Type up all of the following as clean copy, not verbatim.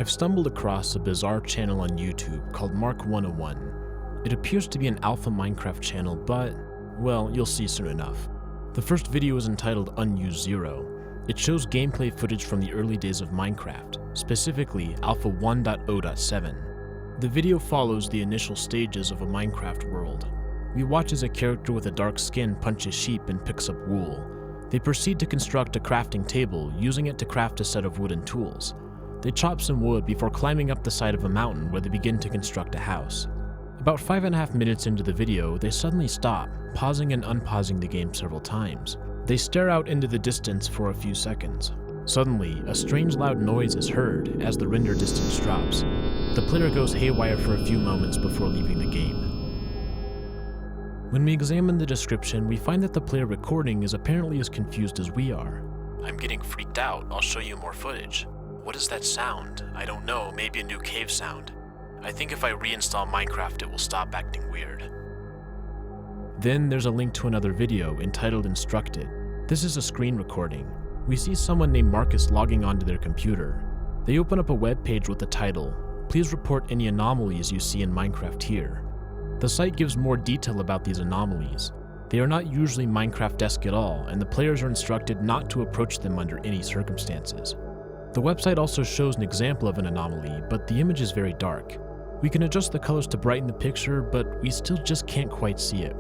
I've stumbled across a bizarre channel on YouTube called Mark101. It appears to be an alpha Minecraft channel, but, well, you'll see soon enough. The first video is entitled Unused 0. It shows gameplay footage from the early days of Minecraft, specifically Alpha 1.0.7. The video follows the initial stages of a Minecraft world. We watch as a character with a dark skin punches sheep and picks up wool. They proceed to construct a crafting table, using it to craft a set of wooden tools. They chop some wood before climbing up the side of a mountain where they begin to construct a house. About 5.5 minutes into the video, they suddenly stop, pausing and unpausing the game several times. They stare out into the distance for a few seconds. Suddenly, a strange loud noise is heard as the render distance drops. The player goes haywire for a few moments before leaving the game. When we examine the description, we find that the player recording is apparently as confused as we are. "I'm getting freaked out. I'll show you more footage. What is that sound? I don't know, maybe a new cave sound. I think if I reinstall Minecraft, it will stop acting weird." Then there's a link to another video entitled Instructed. This is a screen recording. We see someone named Marcus logging onto their computer. They open up a web page with the title, "Please report any anomalies you see in Minecraft here." The site gives more detail about these anomalies. They are not usually Minecraft-esque at all, and the players are instructed not to approach them under any circumstances. The website also shows an example of an anomaly, but the image is very dark. We can adjust the colors to brighten the picture, but we still just can't quite see it.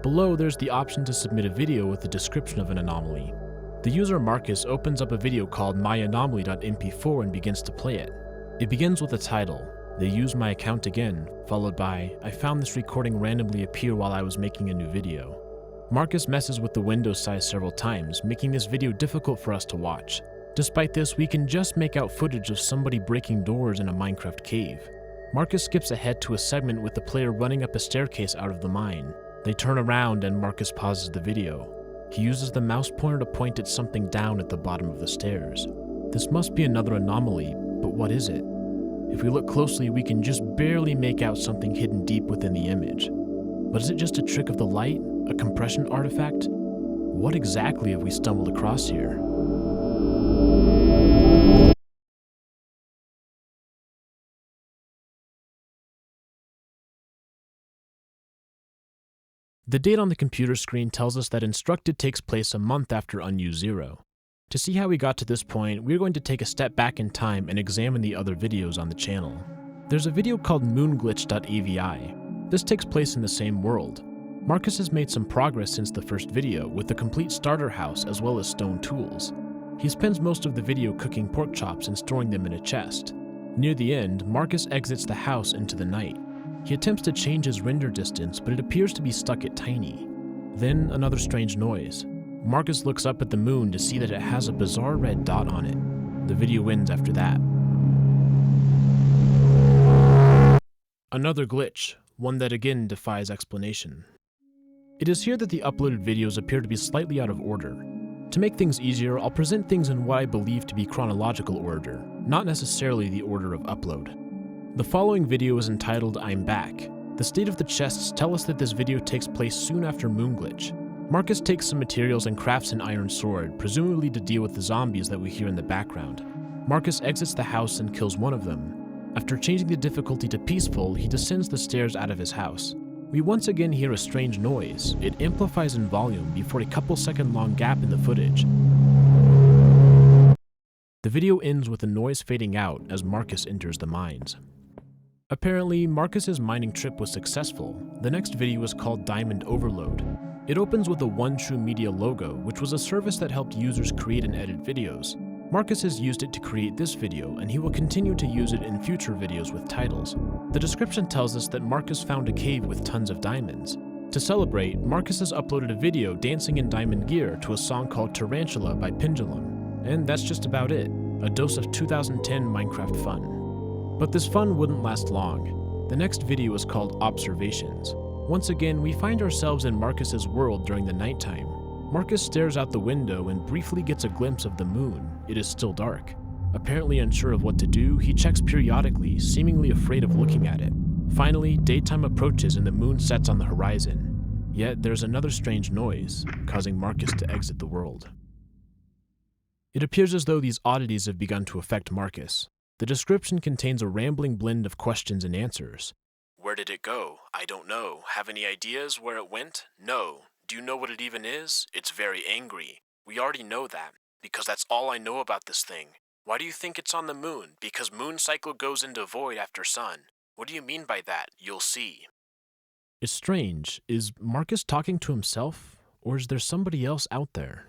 Below, there's the option to submit a video with the description of an anomaly. The user Marcus opens up a video called myanomaly.mp4 and begins to play it. It begins with a title, "They use my account again," followed by, "I found this recording randomly appear while I was making a new video." Marcus messes with the window size several times, making this video difficult for us to watch. Despite this, we can just make out footage of somebody breaking doors in a Minecraft cave. Marcus skips ahead to a segment with the player running up a staircase out of the mine. They turn around and Marcus pauses the video. He uses the mouse pointer to point at something down at the bottom of the stairs. This must be another anomaly, but what is it? If we look closely, we can just barely make out something hidden deep within the image. But is it just a trick of the light? A compression artifact? What exactly have we stumbled across here? The date on the computer screen tells us that Instructed takes place a month after Unused 0. To see how we got to this point, we're going to take a step back in time and examine the other videos on the channel. There's a video called moonglitch.avi. This takes place in the same world. Marcus has made some progress since the first video, with a complete starter house as well as stone tools. He spends most of the video cooking pork chops and storing them in a chest. Near the end, Marcus exits the house into the night. He attempts to change his render distance, but it appears to be stuck at tiny. Then another strange noise. Marcus looks up at the moon to see that it has a bizarre red dot on it. The video ends after that. Another glitch, one that again defies explanation. It is here that the uploaded videos appear to be slightly out of order. To make things easier, I'll present things in what I believe to be chronological order, not necessarily the order of upload. The following video is entitled I'm Back. The state of the chests tell us that this video takes place soon after Moonglitch. Marcus takes some materials and crafts an iron sword, presumably to deal with the zombies that we hear in the background. Marcus exits the house and kills one of them. After changing the difficulty to peaceful, he descends the stairs out of his house. We once again hear a strange noise. It amplifies in volume before a couple-second-long gap in the footage. The video ends with the noise fading out as Marcus enters the mines. Apparently, Marcus's mining trip was successful. The next video is called Diamond Overload. It opens with a One True Media logo, which was a service that helped users create and edit videos. Marcus has used it to create this video, and he will continue to use it in future videos with titles. The description tells us that Marcus found a cave with tons of diamonds. To celebrate, Marcus has uploaded a video dancing in diamond gear to a song called Tarantula by Pendulum. And that's just about it. A dose of 2010 Minecraft fun. But this fun wouldn't last long. The next video is called Observations. Once again, we find ourselves in Marcus's world during the nighttime. Marcus stares out the window and briefly gets a glimpse of the moon. It is still dark. Apparently unsure of what to do, he checks periodically, seemingly afraid of looking at it. Finally, daytime approaches and the moon sets on the horizon. Yet there's another strange noise, causing Marcus to exit the world. It appears as though these oddities have begun to affect Marcus. The description contains a rambling blend of questions and answers. Where did it go? I don't know. Have any ideas where it went? No. Do you know what it even is? It's very angry. We already know that, because that's all I know about this thing. Why do you think it's on the moon? Because moon cycle goes into void after sun. What do you mean by that? You'll see. It's strange. Is Marcus talking to himself, or is there somebody else out there?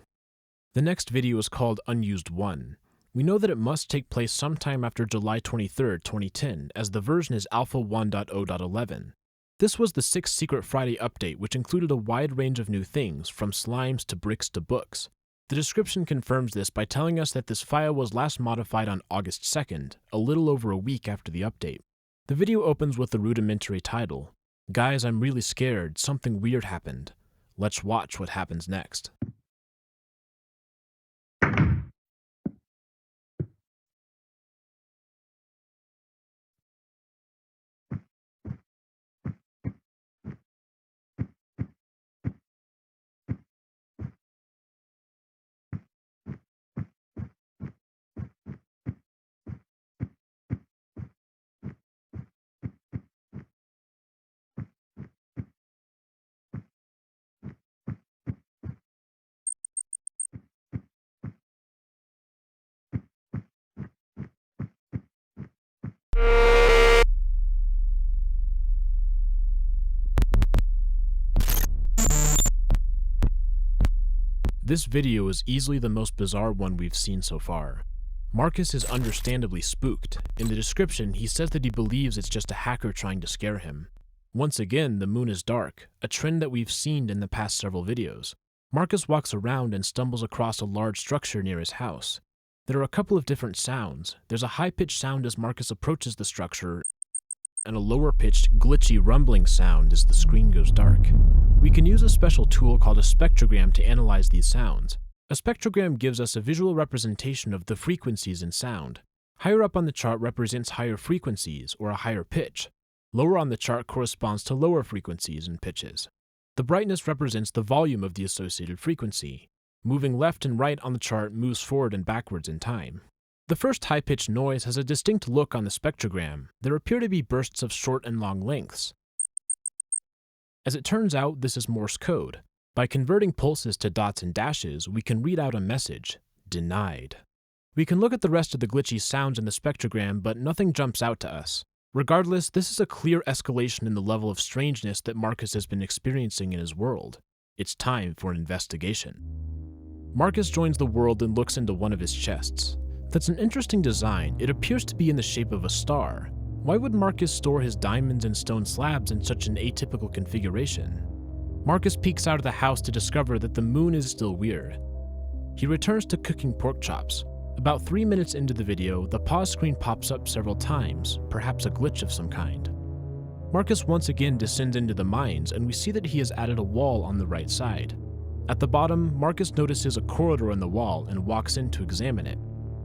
The next video is called Unused 1. We know that it must take place sometime after July 23, 2010, as the version is Alpha 1.0.11. This was the 6th Secret Friday update, which included a wide range of new things, from slimes to bricks to books. The description confirms this by telling us that this file was last modified on August 2nd, a little over a week after the update. The video opens with the rudimentary title, "Guys, I'm really scared, something weird happened. Let's watch what happens next." This video is easily the most bizarre one we've seen so far. Marcus is understandably spooked. In the description, he says that he believes it's just a hacker trying to scare him. Once again, the moon is dark, a trend that we've seen in the past several videos. Marcus walks around and stumbles across a large structure near his house. There are a couple of different sounds. There's a high-pitched sound as Marcus approaches the structure, and a lower-pitched, glitchy, rumbling sound as the screen goes dark. We can use a special tool called a spectrogram to analyze these sounds. A spectrogram gives us a visual representation of the frequencies in sound. Higher up on the chart represents higher frequencies, or a higher pitch. Lower on the chart corresponds to lower frequencies and pitches. The brightness represents the volume of the associated frequency. Moving left and right on the chart moves forward and backwards in time. The first high-pitched noise has a distinct look on the spectrogram. There appear to be bursts of short and long lengths. As it turns out, this is Morse code. By converting pulses to dots and dashes, we can read out a message, denied. We can look at the rest of the glitchy sounds in the spectrogram, but nothing jumps out to us. Regardless, this is a clear escalation in the level of strangeness that Marcus has been experiencing in his world. It's time for an investigation. Marcus joins the world and looks into one of his chests. That's an interesting design. It appears to be in the shape of a star. Why would Marcus store his diamonds and stone slabs in such an atypical configuration? Marcus peeks out of the house to discover that the moon is still weird. He returns to cooking pork chops. About 3 minutes into the video, the pause screen pops up several times, perhaps a glitch of some kind. Marcus once again descends into the mines, and we see that he has added a wall on the right side. At the bottom, Marcus notices a corridor in the wall and walks in to examine it.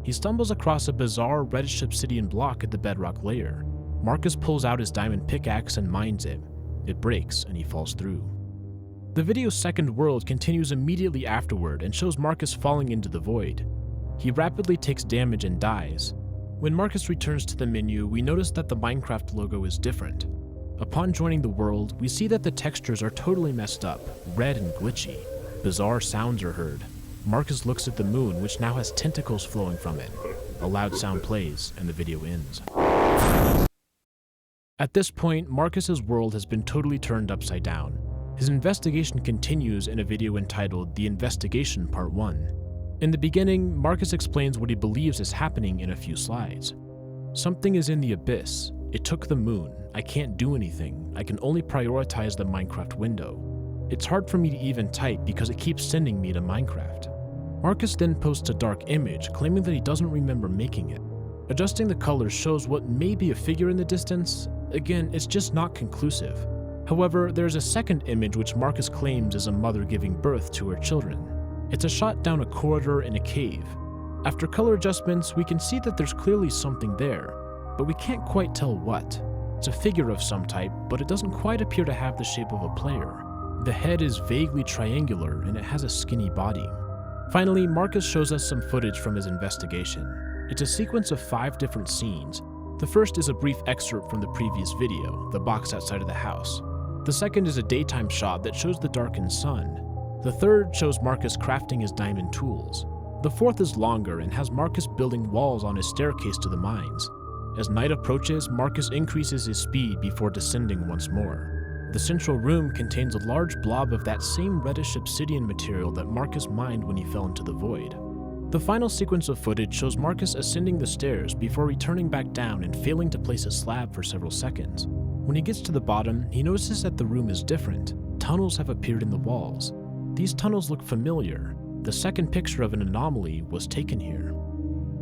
He stumbles across a bizarre reddish obsidian block at the bedrock layer. Marcus pulls out his diamond pickaxe and mines it. It breaks and he falls through. The video's second world continues immediately afterward and shows Marcus falling into the void. He rapidly takes damage and dies. When Marcus returns to the menu, we notice that the Minecraft logo is different. Upon joining the world, we see that the textures are totally messed up, red and glitchy. Bizarre sounds are heard. Marcus looks at the moon, which now has tentacles flowing from it. A loud sound plays, and the video ends. At this point, Marcus's world has been totally turned upside down. His investigation continues in a video entitled The Investigation Part 1. In the beginning, Marcus explains what he believes is happening in a few slides. Something is in the abyss. It took the moon. I can't do anything. I can only prioritize the Minecraft window. It's hard for me to even type because it keeps sending me to Minecraft. Marcus then posts a dark image, claiming that he doesn't remember making it. Adjusting the colors shows what may be a figure in the distance. Again, it's just not conclusive. However, there's a second image which Marcus claims is a mother giving birth to her children. It's a shot down a corridor in a cave. After color adjustments, we can see that there's clearly something there, but we can't quite tell what. It's a figure of some type, but it doesn't quite appear to have the shape of a player. The head is vaguely triangular and it has a skinny body. Finally, Marcus shows us some footage from his investigation. It's a sequence of 5 different scenes. The first is a brief excerpt from the previous video, the box outside of the house. The second is a daytime shot that shows the darkened sun. The third shows Marcus crafting his diamond tools. The fourth is longer and has Marcus building walls on his staircase to the mines. As night approaches, Marcus increases his speed before descending once more. The central room contains a large blob of that same reddish obsidian material that Marcus mined when he fell into the void. The final sequence of footage shows Marcus ascending the stairs before returning back down and failing to place a slab for several seconds. When he gets to the bottom, he notices that the room is different. Tunnels have appeared in the walls. These tunnels look familiar. The second picture of an anomaly was taken here.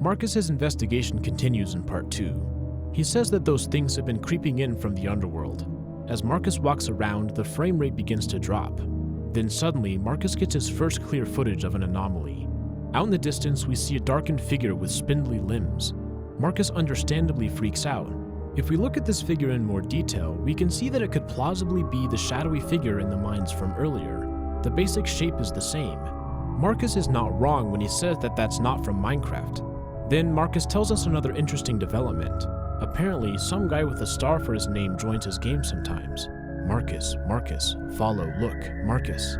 Marcus's investigation continues in part 2. He says that those things have been creeping in from the underworld. As Marcus walks around, the frame rate begins to drop. Then suddenly, Marcus gets his first clear footage of an anomaly. Out in the distance, we see a darkened figure with spindly limbs. Marcus understandably freaks out. If we look at this figure in more detail, we can see that it could plausibly be the shadowy figure in the mines from earlier. The basic shape is the same. Marcus is not wrong when he says that that's not from Minecraft. Then Marcus tells us another interesting development. Apparently, some guy with a star for his name joins his game sometimes. Marcus, Marcus, follow, look, Marcus.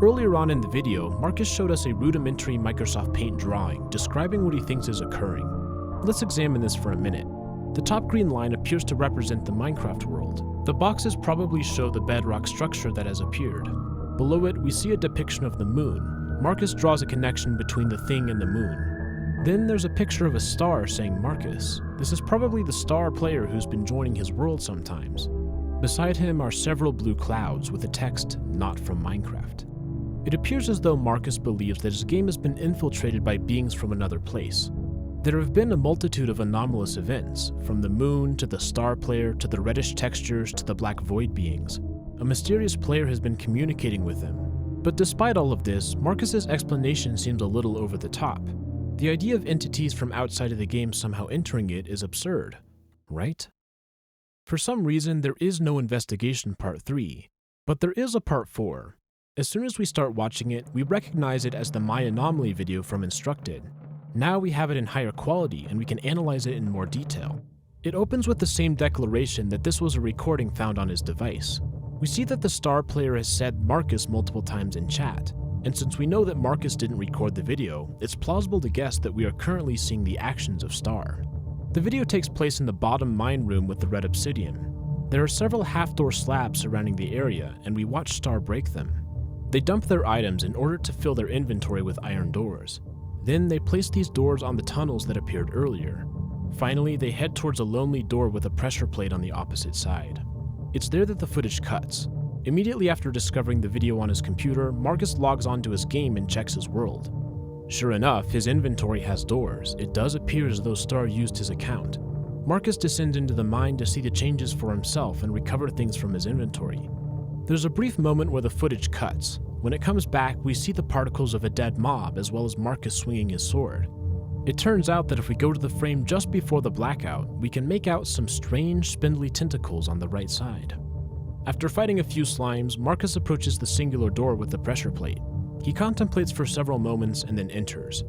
Earlier on in the video, Marcus showed us a rudimentary Microsoft Paint drawing describing what he thinks is occurring. Let's examine this for a minute. The top green line appears to represent the Minecraft world. The boxes probably show the bedrock structure that has appeared. Below it, we see a depiction of the moon. Marcus draws a connection between the thing and the moon. Then there's a picture of a star saying Marcus. This is probably the star player who's been joining his world sometimes. Beside him are several blue clouds with the text, "Not from Minecraft." It appears as though Marcus believes that his game has been infiltrated by beings from another place. There have been a multitude of anomalous events, from the moon to the star player to the reddish textures to the black void beings. A mysterious player has been communicating with him. But despite all of this, Marcus's explanation seems a little over the top. The idea of entities from outside of the game somehow entering it is absurd, right? For some reason, there is no investigation part 3, but there is a part 4. As soon as we start watching it, we recognize it as the My Anomaly video from Instructed. Now we have it in higher quality and we can analyze it in more detail. It opens with the same declaration that this was a recording found on his device. We see that the star player has said Marcus multiple times in chat, and since we know that Marcus didn't record the video, it's plausible to guess that we are currently seeing the actions of Star. The video takes place in the bottom mine room with the red obsidian. There are several half-door slabs surrounding the area, and we watch Star break them. They dump their items in order to fill their inventory with iron doors. Then they place these doors on the tunnels that appeared earlier. Finally, they head towards a lonely door with a pressure plate on the opposite side. It's there that the footage cuts. Immediately after discovering the video on his computer, Marcus logs onto his game and checks his world. Sure enough, his inventory has doors. It does appear as though Star used his account. Marcus descends into the mine to see the changes for himself and recover things from his inventory. There's a brief moment where the footage cuts. When it comes back, we see the particles of a dead mob as well as Marcus swinging his sword. It turns out that if we go to the frame just before the blackout, we can make out some strange spindly tentacles on the right side. After fighting a few slimes, Marcus approaches the singular door with the pressure plate. He contemplates for several moments and then enters.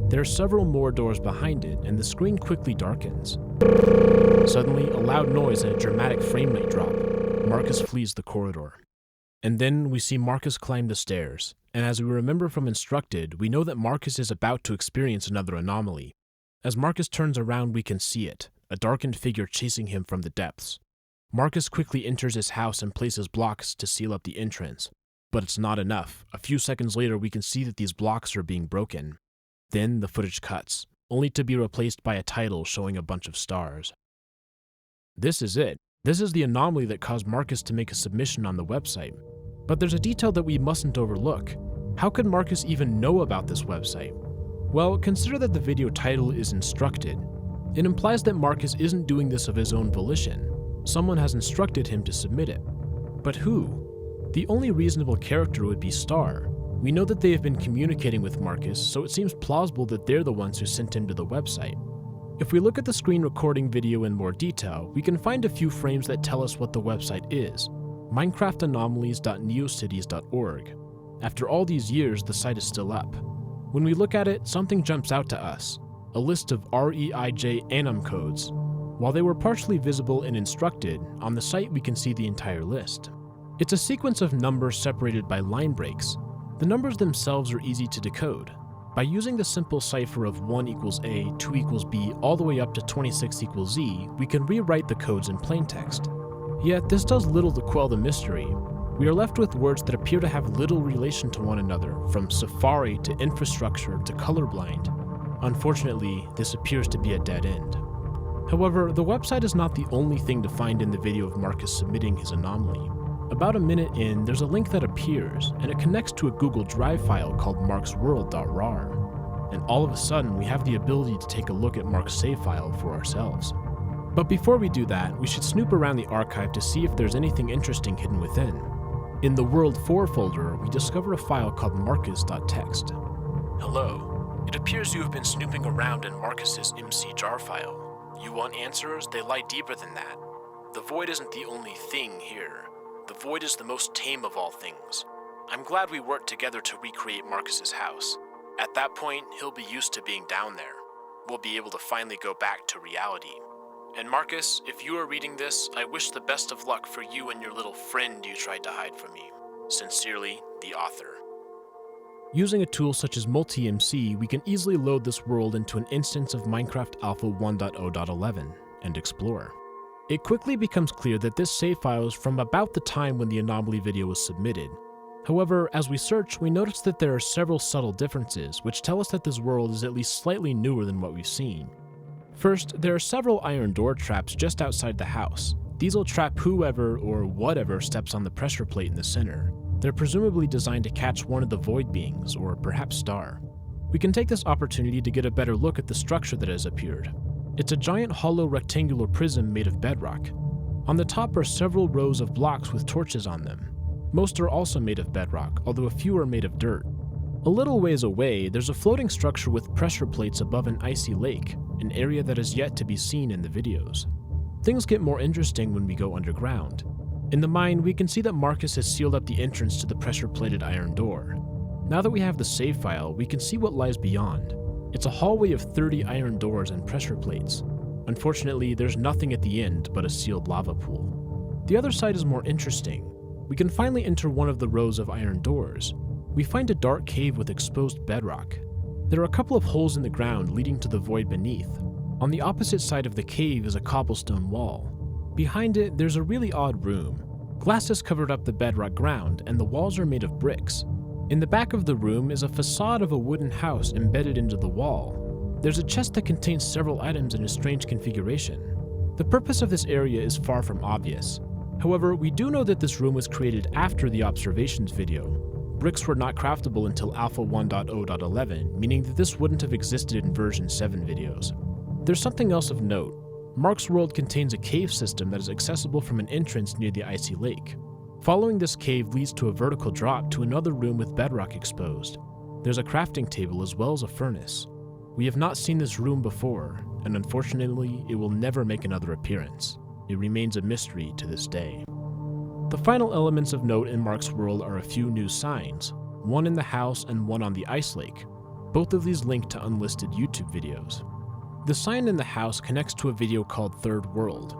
There are several more doors behind it, and the screen quickly darkens. Suddenly, a loud noise and a dramatic frame rate drop. Marcus flees the corridor. And then we see Marcus climb the stairs, and as we remember from Instructed, we know that Marcus is about to experience another anomaly. As Marcus turns around, we can see it, a darkened figure chasing him from the depths. Marcus quickly enters his house and places blocks to seal up the entrance. But it's not enough. A few seconds later, we can see that these blocks are being broken. Then the footage cuts, only to be replaced by a title showing a bunch of stars. This is it. This is the anomaly that caused Marcus to make a submission on the website. But there's a detail that we mustn't overlook. How could Marcus even know about this website? Well, consider that the video title is Instructed. It implies that Marcus isn't doing this of his own volition. Someone has instructed him to submit it. But who? The only reasonable character would be Star. We know that they have been communicating with Marcus, so it seems plausible that they're the ones who sent him to the website. If we look at the screen recording video in more detail, we can find a few frames that tell us what the website is. minecraftanomalies.neocities.org. After all these years, the site is still up. When we look at it, something jumps out to us. a list of REIJ anom codes. While they were partially visible and instructed, on the site we can see the entire list. It's a sequence of numbers separated by line breaks. The numbers themselves are easy to decode. By using the simple cipher of 1 equals A, 2 equals B, all the way up to 26 equals Z, we can rewrite the codes in plaintext. Yet this does little to quell the mystery. We are left with words that appear to have little relation to one another, from Safari to infrastructure to colorblind. Unfortunately, this appears to be a dead end. However, the website is not the only thing to find in the video of Marcus submitting his anomaly. About a minute in, there's a link that appears, and it connects to a Google Drive file called marksworld.rar. And all of a sudden, we have the ability to take a look at Mark's save file for ourselves. But before we do that, we should snoop around the archive to see if there's anything interesting hidden within. In the World 4 folder, we discover a file called marcus.txt. Hello. It appears you have been snooping around in Marcus's MC jar file. You want answers? They lie deeper than that. The void isn't the only thing here. The void is the most tame of all things. I'm glad we worked together to recreate Marcus's house. At that point, he'll be used to being down there. We'll be able to finally go back to reality. And Marcus, if you are reading this, I wish the best of luck for you and your little friend you tried to hide from me. Sincerely, the author. Using a tool such as Multi-MC, we can easily load this world into an instance of Minecraft Alpha 1.0.11 and explore. It quickly becomes clear that this save file is from about the time when the anomaly video was submitted. However, as we search, we notice that there are several subtle differences, which tell us that this world is at least slightly newer than what we've seen. First, there are several iron door traps just outside the house. These will trap whoever or whatever steps on the pressure plate in the center. They're presumably designed to catch one of the void beings, or perhaps Star. We can take this opportunity to get a better look at the structure that has appeared. It's a giant hollow rectangular prism made of bedrock. On the top are several rows of blocks with torches on them. Most are also made of bedrock, although a few are made of dirt. A little ways away, there's a floating structure with pressure plates above an icy lake, an area that is yet to be seen in the videos. Things get more interesting when we go underground. In the mine, we can see that Marcus has sealed up the entrance to the pressure-plated iron door. Now that we have the save file, we can see what lies beyond. It's a hallway of 30 iron doors and pressure plates. Unfortunately, there's nothing at the end but a sealed lava pool. The other side is more interesting. We can finally enter one of the rows of iron doors. We find a dark cave with exposed bedrock. There are a couple of holes in the ground leading to the void beneath. On the opposite side of the cave is a cobblestone wall. Behind it, there's a really odd room. Glass has covered up the bedrock ground, and the walls are made of bricks. In the back of the room is a facade of a wooden house embedded into the wall. There's a chest that contains several items in a strange configuration. The purpose of this area is far from obvious. However, we do know that this room was created after the observations video. Bricks were not craftable until Alpha 1.0.11, meaning that this wouldn't have existed in version 7 videos. There's something else of note. Mark's world contains a cave system that is accessible from an entrance near the icy lake. Following this cave leads to a vertical drop to another room with bedrock exposed. There's a crafting table as well as a furnace. We have not seen this room before, and unfortunately, it will never make another appearance. It remains a mystery to this day. The final elements of note in Mark's world are a few new signs, one in the house and one on the ice lake. Both of these link to unlisted YouTube videos. The sign in the house connects to a video called Third World.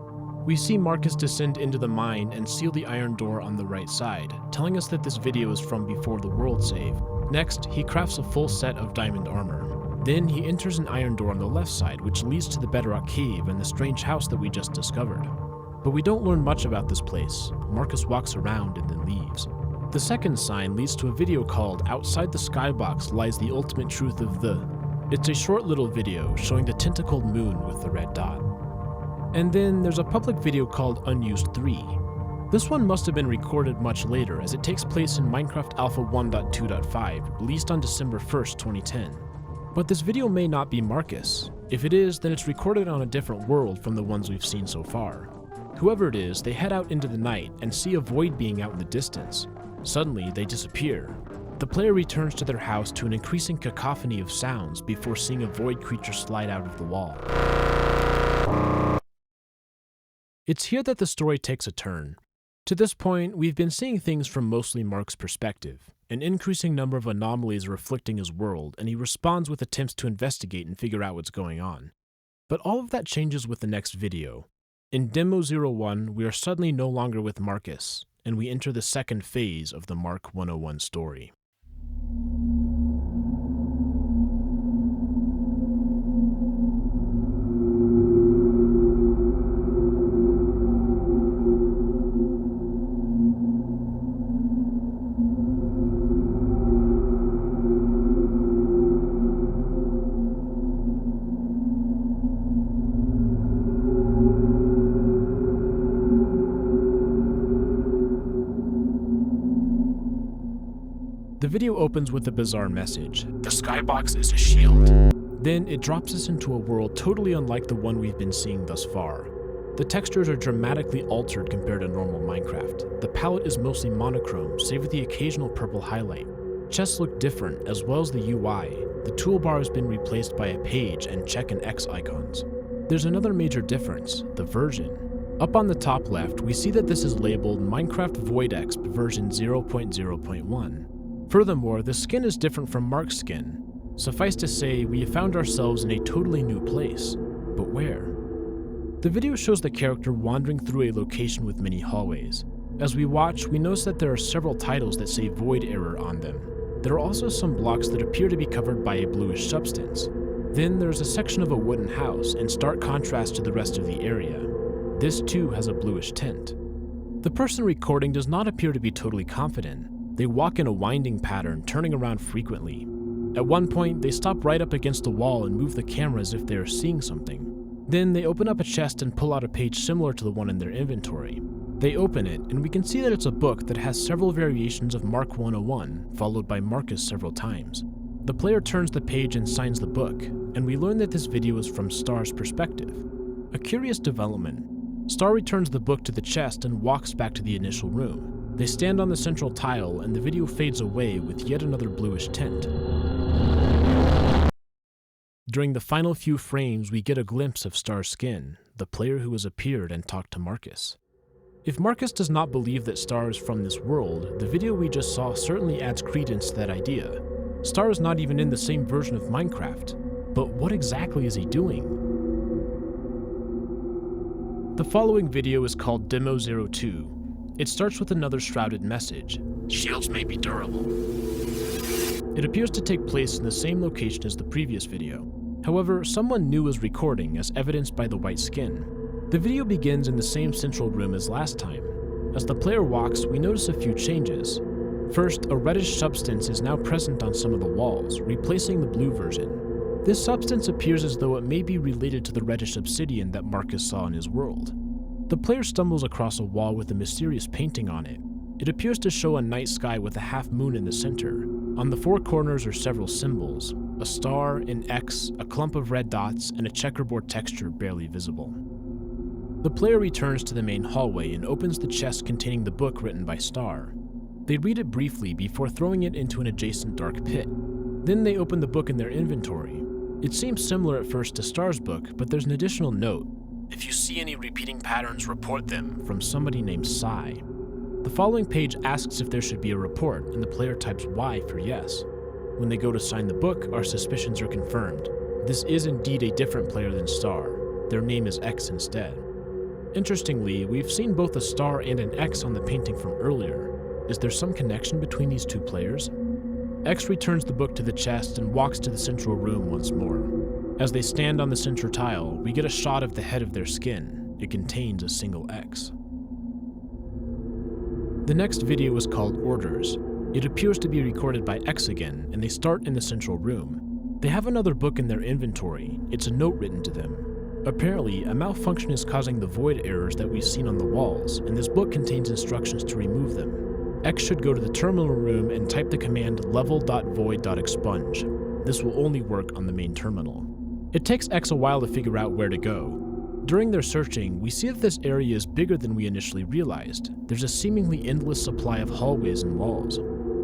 We see Marcus descend into the mine and seal the iron door on the right side, telling us that this video is from before the world save. Next, he crafts a full set of diamond armor. Then he enters an iron door on the left side, which leads to the bedrock cave and the strange house that we just discovered. But we don't learn much about this place. Marcus walks around and then leaves. The second sign leads to a video called Outside the Skybox Lies the Ultimate Truth of the... It's a short little video showing the tentacled moon with the red dot. And then there's a public video called Unused 3. This one must have been recorded much later, as it takes place in Minecraft Alpha 1.2.5, released on December 1st, 2010. But this video may not be Marcus. If it is, then it's recorded on a different world from the ones we've seen so far. Whoever it is, they head out into the night and see a void being out in the distance. Suddenly, they disappear. The player returns to their house to an increasing cacophony of sounds before seeing a void creature slide out of the wall. It's here that the story takes a turn. To this point, we've been seeing things from mostly Mark's perspective, an increasing number of anomalies are afflicting his world, and he responds with attempts to investigate and figure out what's going on. But all of that changes with the next video. In Demo 01, we are suddenly no longer with Marcus, and we enter the second phase of the Mark 101 story. The video opens with a bizarre message. The skybox is a shield. Then it drops us into a world totally unlike the one we've been seeing thus far. The textures are dramatically altered compared to normal Minecraft. The palette is mostly monochrome, save for the occasional purple highlight. Chests look different, as well as the UI. The toolbar has been replaced by a page and check and X icons. There's another major difference, the version. Up on the top left, we see that this is labeled Minecraft Void Exp version 0.0.1. Furthermore, the skin is different from Mark's skin. Suffice to say, we have found ourselves in a totally new place. But where? The video shows the character wandering through a location with many hallways. As we watch, we notice that there are several titles that say Void Error on them. There are also some blocks that appear to be covered by a bluish substance. Then there's a section of a wooden house, in stark contrast to the rest of the area. This too has a bluish tint. The person recording does not appear to be totally confident. They walk in a winding pattern, turning around frequently. At one point, they stop right up against the wall and move the camera as if they are seeing something. Then they open up a chest and pull out a page similar to the one in their inventory. They open it, and we can see that it's a book that has several variations of Mark 101, followed by Marcus several times. The player turns the page and signs the book, and we learn that this video is from Star's perspective. A curious development. Star returns the book to the chest and walks back to the initial room. They stand on the central tile, and the video fades away with yet another bluish tint. During the final few frames, we get a glimpse of Star's skin, the player who has appeared and talked to Marcus. If Marcus does not believe that Star is from this world, the video we just saw certainly adds credence to that idea. Star is not even in the same version of Minecraft, but what exactly is he doing? The following video is called Demo 02. It starts with another shrouded message. Shields may be durable. It appears to take place in the same location as the previous video. However, someone new is recording, as evidenced by the white skin. The video begins in the same central room as last time. As the player walks, we notice a few changes. First, a reddish substance is now present on some of the walls, replacing the blue version. This substance appears as though it may be related to the reddish obsidian that Marcus saw in his world. The player stumbles across a wall with a mysterious painting on it. It appears to show a night sky with a half moon in the center. On the four corners are several symbols: a star, an X, a clump of red dots, and a checkerboard texture barely visible. The player returns to the main hallway and opens the chest containing the book written by Star. They read it briefly before throwing it into an adjacent dark pit. Then they open the book in their inventory. It seems similar at first to Star's book, but there's an additional note. If you see any repeating patterns, report them, from somebody named Psy. The following page asks if there should be a report, and the player types Y for yes. When they go to sign the book, our suspicions are confirmed. This is indeed a different player than Star. Their name is X instead. Interestingly, we've seen both a star and an X on the painting from earlier. Is there some connection between these two players? X returns the book to the chest and walks to the central room once more. As they stand on the center tile, we get a shot of the head of their skin. It contains a single X. The next video is called Orders. It appears to be recorded by X again, and they start in the central room. They have another book in their inventory. It's a note written to them. Apparently, a malfunction is causing the void errors that we've seen on the walls, and this book contains instructions to remove them. X should go to the terminal room and type the command level.void.expunge. This will only work on the main terminal. It takes X a while to figure out where to go. During their searching, we see that this area is bigger than we initially realized. There's a seemingly endless supply of hallways and walls.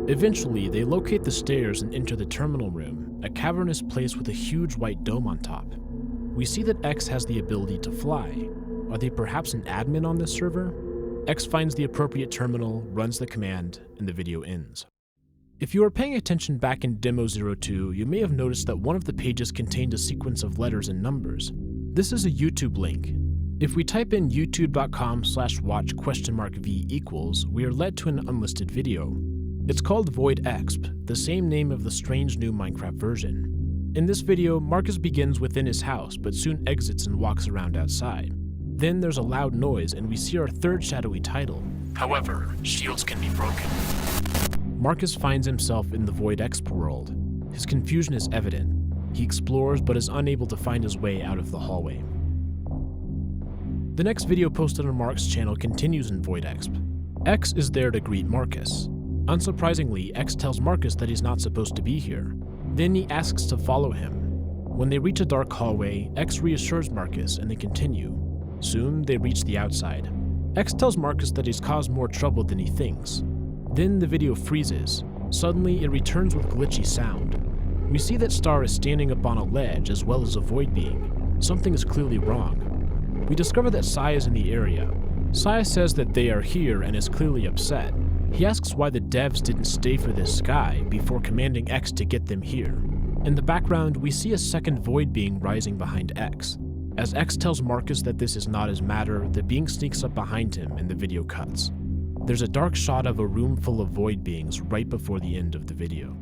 Eventually, they locate the stairs and enter the terminal room, a cavernous place with a huge white dome on top. We see that X has the ability to fly. Are they perhaps an admin on this server? X finds the appropriate terminal, runs the command, and the video ends. If you were paying attention back in Demo 02, you may have noticed that one of the pages contained a sequence of letters and numbers. This is a YouTube link. If we type in youtube.com/watch?v=, we are led to an unlisted video. It's called Void Exp, the same name of the strange new Minecraft version. In this video, Marcus begins within his house, but soon exits and walks around outside. Then there's a loud noise and we see our third shadowy title. However, shields can be broken. Marcus finds himself in the Void Exp world. His confusion is evident. He explores but is unable to find his way out of the hallway. The next video posted on Mark's channel continues in Void Exp. X is there to greet Marcus. Unsurprisingly, X tells Marcus that he's not supposed to be here. Then he asks to follow him. When they reach a dark hallway, X reassures Marcus and they continue. Soon, they reach the outside. X tells Marcus that he's caused more trouble than he thinks. Then the video freezes. Suddenly, it returns with glitchy sound. We see that Star is standing up on a ledge as well as a void being. Something is clearly wrong. We discover that Sai is in the area. Sai says that they are here and is clearly upset. He asks why the devs didn't stay for this sky before commanding X to get them here. In the background, we see a second void being rising behind X. As X tells Marcus that this is not his matter, the being sneaks up behind him and the video cuts. There's a dark shot of a room full of void beings right before the end of the video.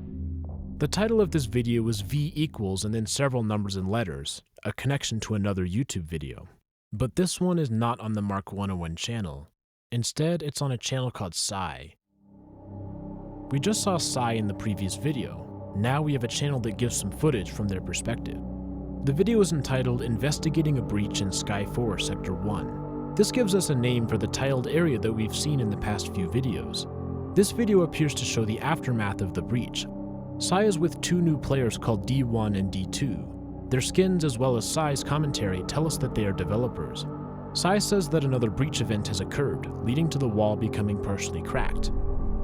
The title of this video is V= and then several numbers and letters, a connection to another YouTube video. But this one is not on the Mark 101 channel. Instead, it's on a channel called Sai. We just saw Sai in the previous video. Now we have a channel that gives some footage from their perspective. The video is entitled Investigating a Breach in Sky 4 Sector 1. This gives us a name for the tiled area that we've seen in the past few videos. This video appears to show the aftermath of the breach. Sai is with two new players called D1 and D2. Their skins as well as Sai's commentary tell us that they are developers. Sai says that another breach event has occurred, leading to the wall becoming partially cracked.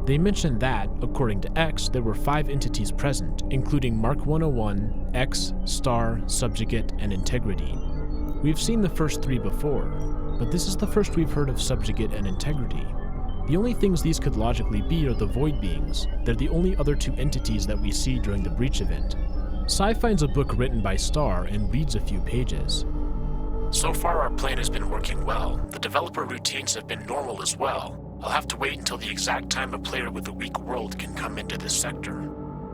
They mention that, according to X, there were 5 entities present, including Mark 101, X, Star, Subjugate, and Integrity. We've seen the first 3 before, but this is the first we've heard of Subjugate and Integrity. The only things these could logically be are the Void Beings. They're the only other 2 entities that we see during the breach event. Sai finds a book written by Star and reads a few pages. So far our plan has been working well. The developer routines have been normal as well. I'll have to wait until the exact time a player with a weak world can come into this sector.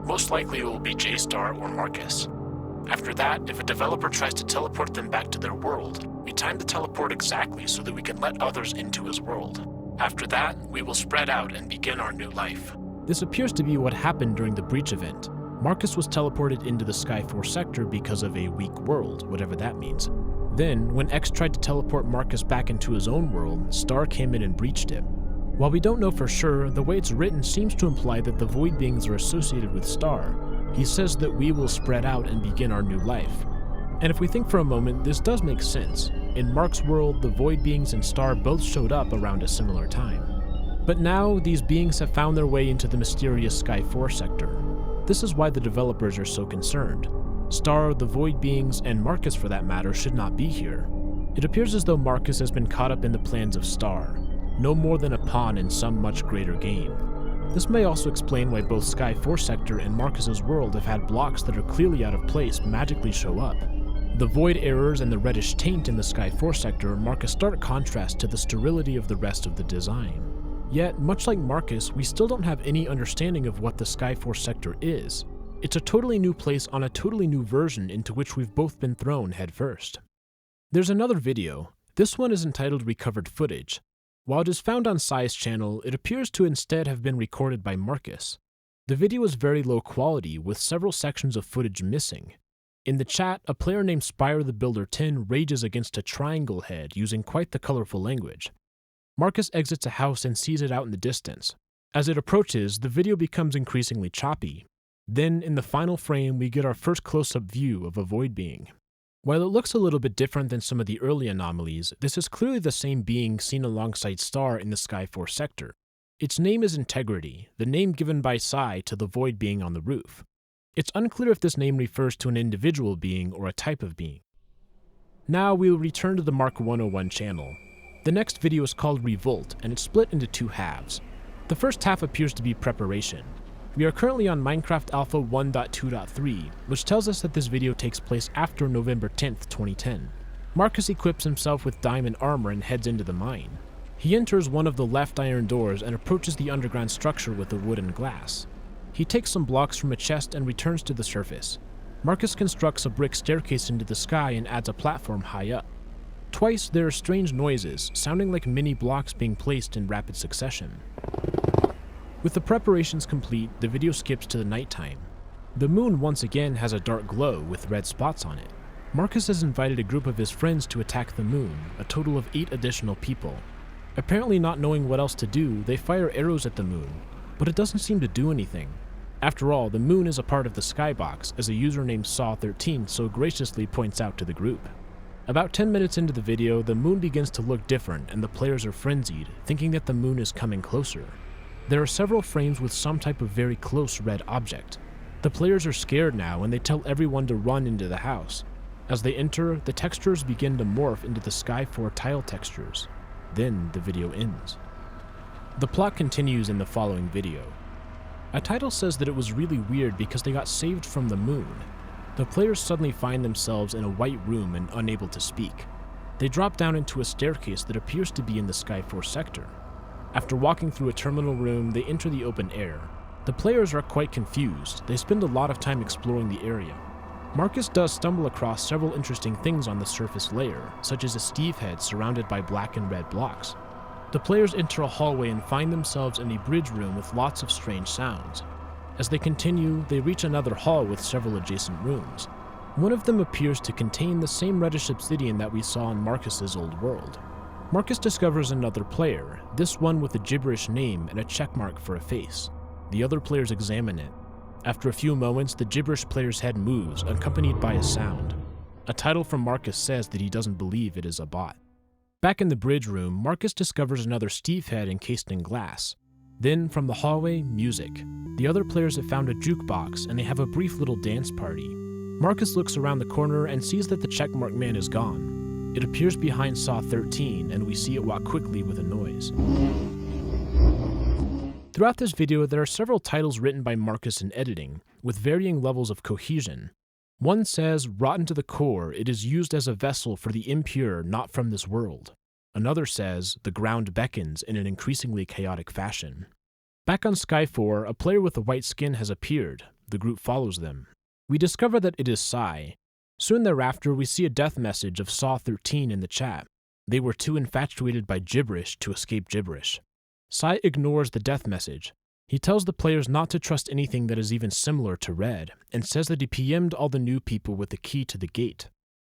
Most likely it will be J-Star or Marcus. After that, if a developer tries to teleport them back to their world, we time the teleport exactly so that we can let others into his world. After that, we will spread out and begin our new life. This appears to be what happened during the breach event. Marcus was teleported into the Sky 4 sector because of a weak world, whatever that means. Then, when X tried to teleport Marcus back into his own world, Star came in and breached it. While we don't know for sure, the way it's written seems to imply that the Void Beings are associated with Star. He says that we will spread out and begin our new life. And if we think for a moment, this does make sense. In Mark's world, the Void Beings and Star both showed up around a similar time. But now, these beings have found their way into the mysterious Sky 4 sector. This is why the developers are so concerned. Star, the Void Beings, and Marcus for that matter should not be here. It appears as though Marcus has been caught up in the plans of Star, no more than a pawn in some much greater game. This may also explain why both Sky 4 sector and Marcus's world have had blocks that are clearly out of place magically show up. The void errors and the reddish taint in the Sky 4 sector mark a stark contrast to the sterility of the rest of the design. Yet, much like Marcus, we still don't have any understanding of what the Sky 4 sector is. It's a totally new place on a totally new version into which we've both been thrown headfirst. There's another video. This one is entitled Recovered Footage. While it is found on Sai's channel, it appears to instead have been recorded by Marcus. The video is very low quality, with several sections of footage missing. In the chat, a player named Spire the Builder 10 rages against a triangle head using quite the colorful language. Marcus exits a house and sees it out in the distance. As it approaches, the video becomes increasingly choppy. Then, in the final frame, we get our first close-up view of a void being. While it looks a little bit different than some of the early anomalies, this is clearly the same being seen alongside Star in the Sky 4 sector. Its name is Integrity, the name given by Sai to the void being on the roof. It's unclear if this name refers to an individual being or a type of being. Now we will return to the Mark 101 channel. The next video is called Revolt, and it's split into two halves. The first half appears to be preparation. We are currently on Minecraft Alpha 1.2.3, which tells us that this video takes place after November 10th, 2010. Marcus equips himself with diamond armor and heads into the mine. He enters one of the left iron doors and approaches the underground structure with the wood and glass. He takes some blocks from a chest and returns to the surface. Marcus constructs a brick staircase into the sky and adds a platform high up. Twice there are strange noises, sounding like mini blocks being placed in rapid succession. With the preparations complete, the video skips to the nighttime. The moon once again has a dark glow with red spots on it. Marcus has invited a group of his friends to attack the moon, a total of 8 additional people. Apparently not knowing what else to do, they fire arrows at the moon, but it doesn't seem to do anything. After all, the moon is a part of the skybox, as a user named Saw13 so graciously points out to the group. About 10 minutes into the video, the moon begins to look different and the players are frenzied, thinking that the moon is coming closer. There are several frames with some type of very close red object. The players are scared now and they tell everyone to run into the house. As they enter, the textures begin to morph into the Sky 4 tile textures. Then the video ends. The plot continues in the following video. A title says that it was really weird because they got saved from the moon. The players suddenly find themselves in a white room and unable to speak. They drop down into a staircase that appears to be in the Sky 4 sector. After walking through a terminal room, they enter the open air. The players are quite confused. They spend a lot of time exploring the area. Marcus does stumble across several interesting things on the surface layer, such as a Steve head surrounded by black and red blocks. The players enter a hallway and find themselves in a bridge room with lots of strange sounds. As they continue, they reach another hall with several adjacent rooms. One of them appears to contain the same reddish obsidian that we saw in Marcus's old world. Marcus discovers another player, this one with a gibberish name and a checkmark for a face. The other players examine it. After a few moments, the gibberish player's head moves, accompanied by a sound. A title from Marcus says that he doesn't believe it is a bot. Back in the bridge room, Marcus discovers another Steve head encased in glass. Then, from the hallway, music. The other players have found a jukebox, and they have a brief little dance party. Marcus looks around the corner and sees that the checkmark man is gone. It appears behind Saw13, and we see it walk quickly with a noise. Throughout this video, there are several titles written by Marcus in editing, with varying levels of cohesion. One says, "Rotten to the core, it is used as a vessel for the impure not from this world." Another says, "The ground beckons in an increasingly chaotic fashion." Back on Sky 4, a player with a white skin has appeared. The group follows them. We discover that it is Psy. Soon thereafter, we see a death message of Saw13 in the chat. They were too infatuated by gibberish to escape gibberish. Psy ignores the death message. He tells the players not to trust anything that is even similar to red, and says that he PM'd all the new people with the key to the gate.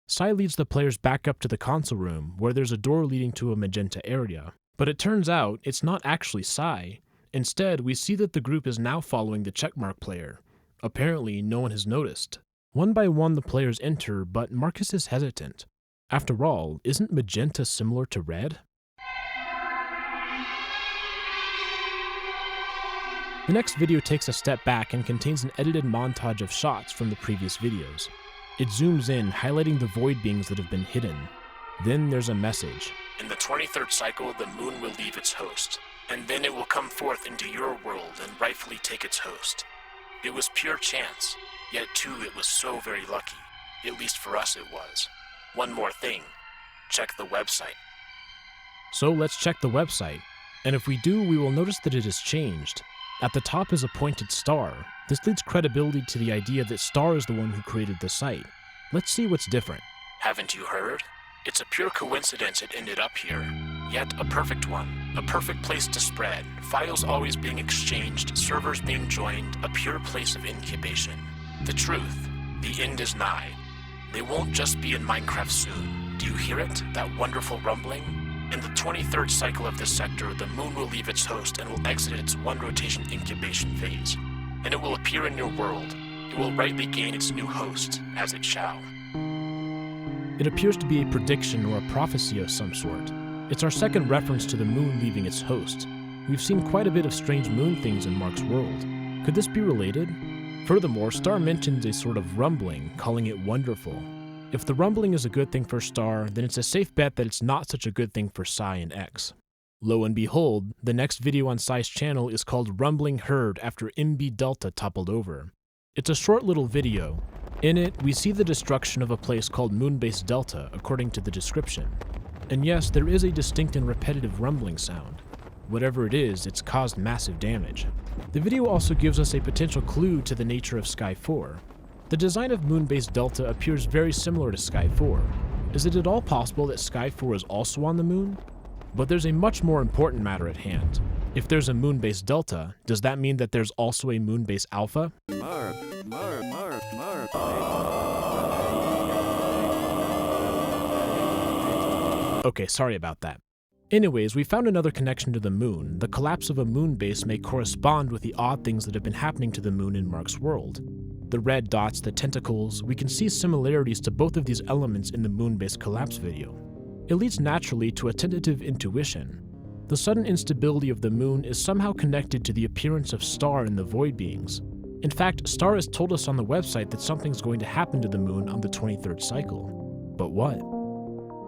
Psy leads the players back up to the console room, where there's a door leading to a magenta area. But it turns out it's not actually Psy. Instead, we see that the group is now following the checkmark player. Apparently, no one has noticed. One by one, the players enter, but Marcus is hesitant. After all, isn't magenta similar to red? The next video takes a step back and contains an edited montage of shots from the previous videos. It zooms in, highlighting the void beings that have been hidden. Then there's a message. "In the 23rd cycle, the moon will leave its host, and then it will come forth into your world and rightfully take its host. It was pure chance, yet too it was so very lucky. At least for us it was. One more thing, check the website." So let's check the website, and if we do, we will notice that it has changed. At the top is a pointed star. This leads credibility to the idea that Star is the one who created the site. Let's see what's different. "Haven't you heard? It's a pure coincidence it ended up here. Yet a perfect one. A perfect place to spread. Files always being exchanged, servers being joined, a pure place of incubation. The truth, the end is nigh. They won't just be in Minecraft soon. Do you hear it? That wonderful rumbling? In the 23rd cycle of this sector, the moon will leave its host and will exit its one rotation incubation phase. And it will appear in your world. It will rightly gain its new host, as it shall." It appears to be a prediction or a prophecy of some sort. It's our second reference to the moon leaving its host. We've seen quite a bit of strange moon things in Mark's world. Could this be related? Furthermore, Star mentions a sort of rumbling, calling it wonderful. If the rumbling is a good thing for Star, then it's a safe bet that it's not such a good thing for Psy and X. Lo and behold, the next video on Psy's channel is called Rumbling Heard After MB Delta Toppled Over. It's a short little video. In it, we see the destruction of a place called Moonbase Delta, according to the description. And yes, there is a distinct and repetitive rumbling sound. Whatever it is, it's caused massive damage. The video also gives us a potential clue to the nature of Sky 4. The design of Moonbase Delta appears very similar to Sky 4. Is it at all possible that Sky 4 is also on the moon? But there's a much more important matter at hand. If there's a Moonbase Delta, does that mean that there's also a Moonbase Alpha? Okay, sorry about that. Anyways, we found another connection to the moon. The collapse of a moon base may correspond with the odd things that have been happening to the moon in Mark's world. The red dots, the tentacles, we can see similarities to both of these elements in the moon base collapse video. It leads naturally to a tentative intuition. The sudden instability of the moon is somehow connected to the appearance of Star and the Void Beings. In fact, Star has told us on the website that something's going to happen to the moon on the 23rd cycle. But what?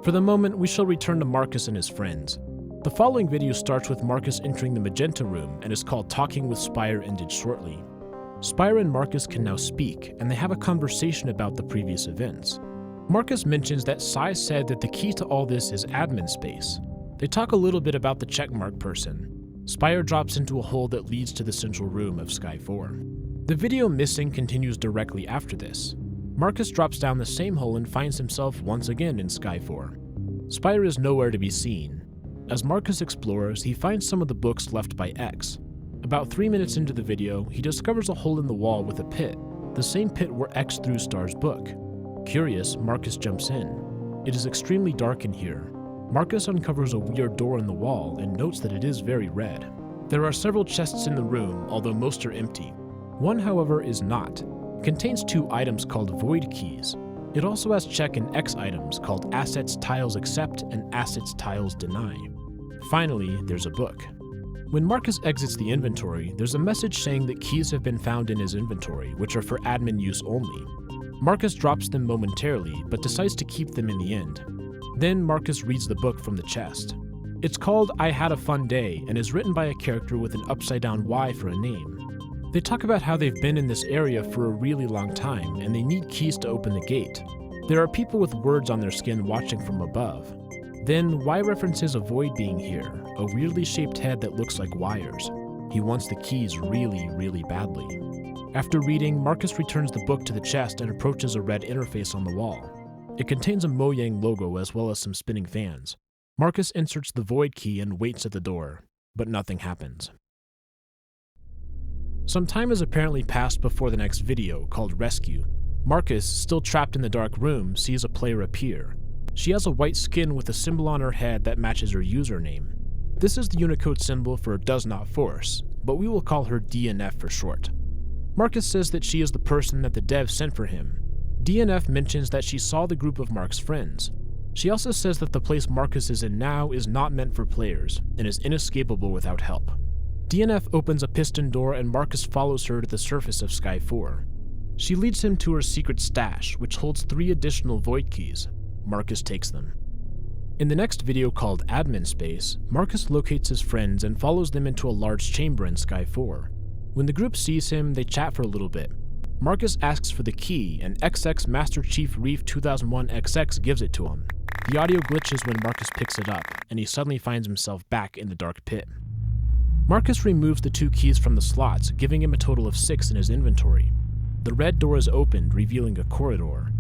For the moment, we shall return to Marcus and his friends. The following video starts with Marcus entering the Magenta Room and is called Talking with Spire ended shortly. Spire and Marcus can now speak, and they have a conversation about the previous events. Marcus mentions that Psy said that the key to all this is Adminspace. They talk a little bit about the checkmark person. Spire drops into a hole that leads to the central room of Sky 4. The video missing continues directly after this. Marcus drops down the same hole and finds himself once again in Sky 4. Spire is nowhere to be seen. As Marcus explores, he finds some of the books left by X. About 3 minutes into the video, he discovers a hole in the wall with a pit, the same pit where X threw Star's book. Curious, Marcus jumps in. It is extremely dark in here. Marcus uncovers a weird door in the wall and notes that it is very red. There are several chests in the room, although most are empty. One, however, is not. It contains 2 items called Void Keys. It also has check and X items called Assets Tiles Accept and Assets Tiles Deny. Finally, there's a book. When Marcus exits the inventory, there's a message saying that keys have been found in his inventory, which are for admin use only. Marcus drops them momentarily, but decides to keep them in the end. Then Marcus reads the book from the chest. It's called I Had a Fun Day and is written by a character with an upside-down Y for a name. They talk about how they've been in this area for a really long time and they need keys to open the gate. There are people with words on their skin watching from above. Then Y references a void being here, a weirdly shaped head that looks like wires. He wants the keys really, really badly. After reading, Marcus returns the book to the chest and approaches a red interface on the wall. It contains a Mojang logo as well as some spinning fans. Marcus inserts the void key and waits at the door, but nothing happens. Some time has apparently passed before the next video, called Rescue. Marcus, still trapped in the dark room, sees a player appear. She has a white skin with a symbol on her head that matches her username. This is the Unicode symbol for Does Not Force, but we will call her DNF for short. Marcus says that she is the person that the dev sent for him. DNF mentions that she saw the group of Mark's friends. She also says that the place Marcus is in now is not meant for players, and is inescapable without help. DNF opens a piston door and Marcus follows her to the surface of Sky 4. She leads him to her secret stash, which holds 3 additional void keys. Marcus takes them. In the next video called Adminspace, Marcus locates his friends and follows them into a large chamber in Sky 4. When the group sees him, they chat for a little bit. Marcus asks for the key, and XX Master Chief Reef 2001 XX gives it to him. The audio glitches when Marcus picks it up, and he suddenly finds himself back in the dark pit. Marcus removes the 2 keys from the slots, giving him a total of 6 in his inventory. The red door is opened, revealing a corridor.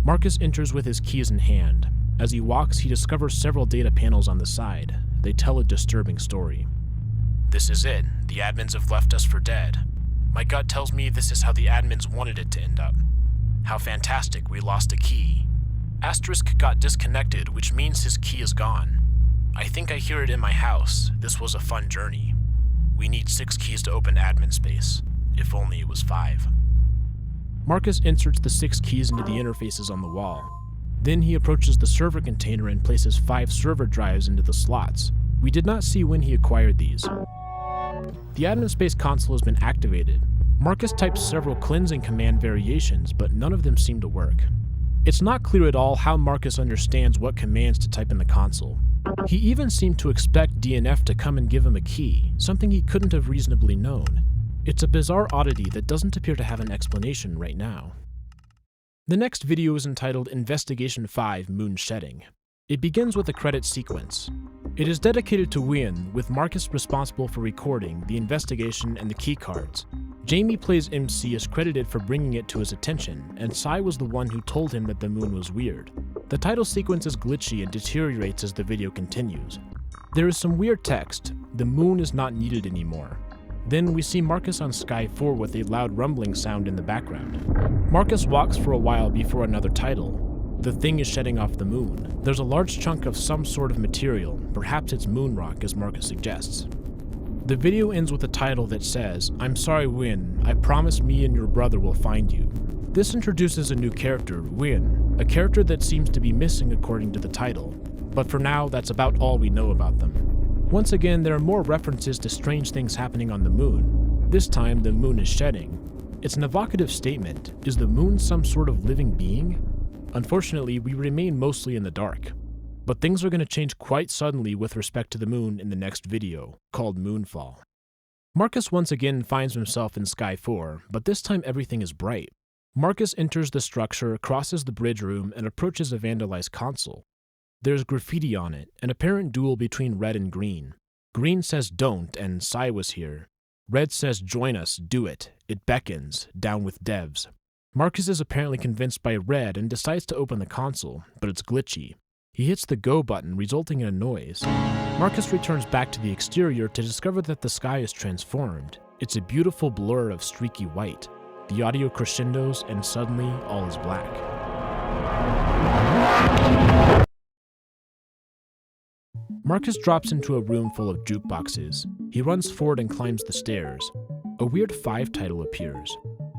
Marcus enters with his keys in hand. As he walks, he discovers several data panels on the side. They tell a disturbing story. This is it. The admins have left us for dead. My gut tells me this is how the admins wanted it to end up. How fantastic, we lost a key. Asterisk got disconnected, which means his key is gone. I think I hear it in my house. This was a fun journey. We need 6 keys to open Adminspace. If only it was 5. Marcus inserts the 6 keys into the interfaces on the wall. Then he approaches the server container and places 5 server drives into the slots. We did not see when he acquired these. The Adminspace console has been activated. Marcus types several cleansing command variations, but none of them seem to work. It's not clear at all how Marcus understands what commands to type in the console. He even seemed to expect DNF to come and give him a key, something he couldn't have reasonably known. It's a bizarre oddity that doesn't appear to have an explanation right now. The next video is entitled Investigation 5 Moon Shedding. It begins with a credit sequence. It is dedicated to Wynn, with Marcus responsible for recording the investigation and the keycards. Jamie plays MC is credited for bringing it to his attention, and Sai was the one who told him that the moon was weird. The title sequence is glitchy and deteriorates as the video continues. There is some weird text, the moon is not needed anymore. Then we see Marcus on Sky 4 with a loud rumbling sound in the background. Marcus walks for a while before another title. The thing is shedding off the moon. There's a large chunk of some sort of material, perhaps it's moon rock as Marcus suggests. The video ends with a title that says, "I'm sorry Wynn, I promise me and your brother will find you." This introduces a new character, Wynn, a character that seems to be missing according to the title, but for now that's about all we know about them. Once again, there are more references to strange things happening on the moon. This time the moon is shedding. It's an evocative statement. Is the moon some sort of living being? Unfortunately, we remain mostly in the dark. But things are going to change quite suddenly with respect to the moon in the next video, called Moonfall. Marcus once again finds himself in Sky 4, but this time everything is bright. Marcus enters the structure, crosses the bridge room, and approaches a vandalized console. There's graffiti on it, an apparent duel between red and green. Green says don't, and Sai was here. Red says join us, do it. It beckons, down with devs. Marcus is apparently convinced by red and decides to open the console, but it's glitchy. He hits the go button, resulting in a noise. Marcus returns back to the exterior to discover that the sky is transformed. It's a beautiful blur of streaky white. The audio crescendos, and suddenly all is black. Marcus drops into a room full of jukeboxes. He runs forward and climbs the stairs. A weird 5 title appears.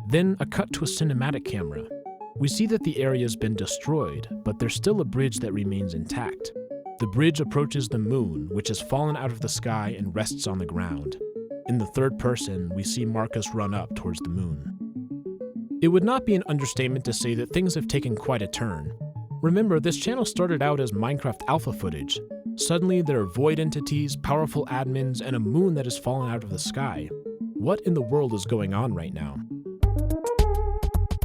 Then a cut to a cinematic camera. We see that the area has been destroyed, but there's still a bridge that remains intact. The bridge approaches the moon, which has fallen out of the sky and rests on the ground. In the third person, we see Marcus run up towards the moon. It would not be an understatement to say that things have taken quite a turn. Remember, this channel started out as Minecraft alpha footage. Suddenly, there are void entities, powerful admins, and a moon that has fallen out of the sky. What in the world is going on right now?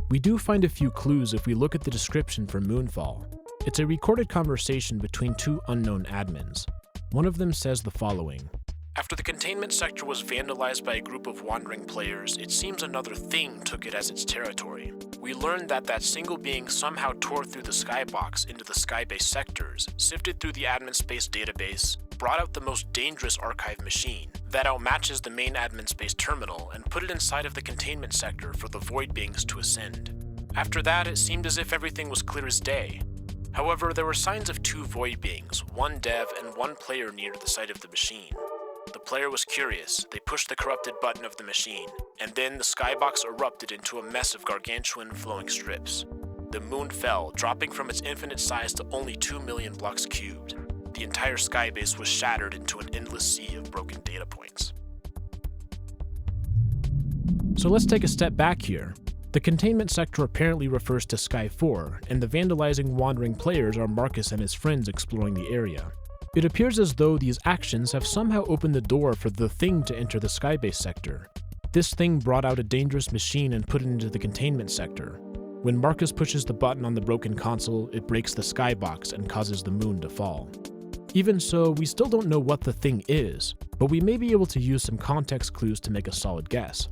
We do find a few clues if we look at the description for Moonfall. It's a recorded conversation between 2 unknown admins. One of them says the following. After the containment sector was vandalized by a group of wandering players, it seems another thing took it as its territory. We learned that that single being somehow tore through the skybox into the skybase sectors, sifted through the Adminspace database, brought out the most dangerous archive machine that outmatches the main Adminspace terminal, and put it inside of the containment sector for the void beings to ascend. After that, it seemed as if everything was clear as day. However, there were signs of 2 void beings, 1 dev and 1 player near the site of the machine. The player was curious, they pushed the corrupted button of the machine, and then the skybox erupted into a mess of gargantuan flowing strips. The moon fell, dropping from its infinite size to only 2 million blocks cubed. The entire skybase was shattered into an endless sea of broken data points. So let's take a step back here. The containment sector apparently refers to Sky 4, and the vandalizing wandering players are Marcus and his friends exploring the area. It appears as though these actions have somehow opened the door for the thing to enter the skybase sector. This thing brought out a dangerous machine and put it into the containment sector. When Marcus pushes the button on the broken console, it breaks the skybox and causes the moon to fall. Even so, we still don't know what the thing is, but we may be able to use some context clues to make a solid guess.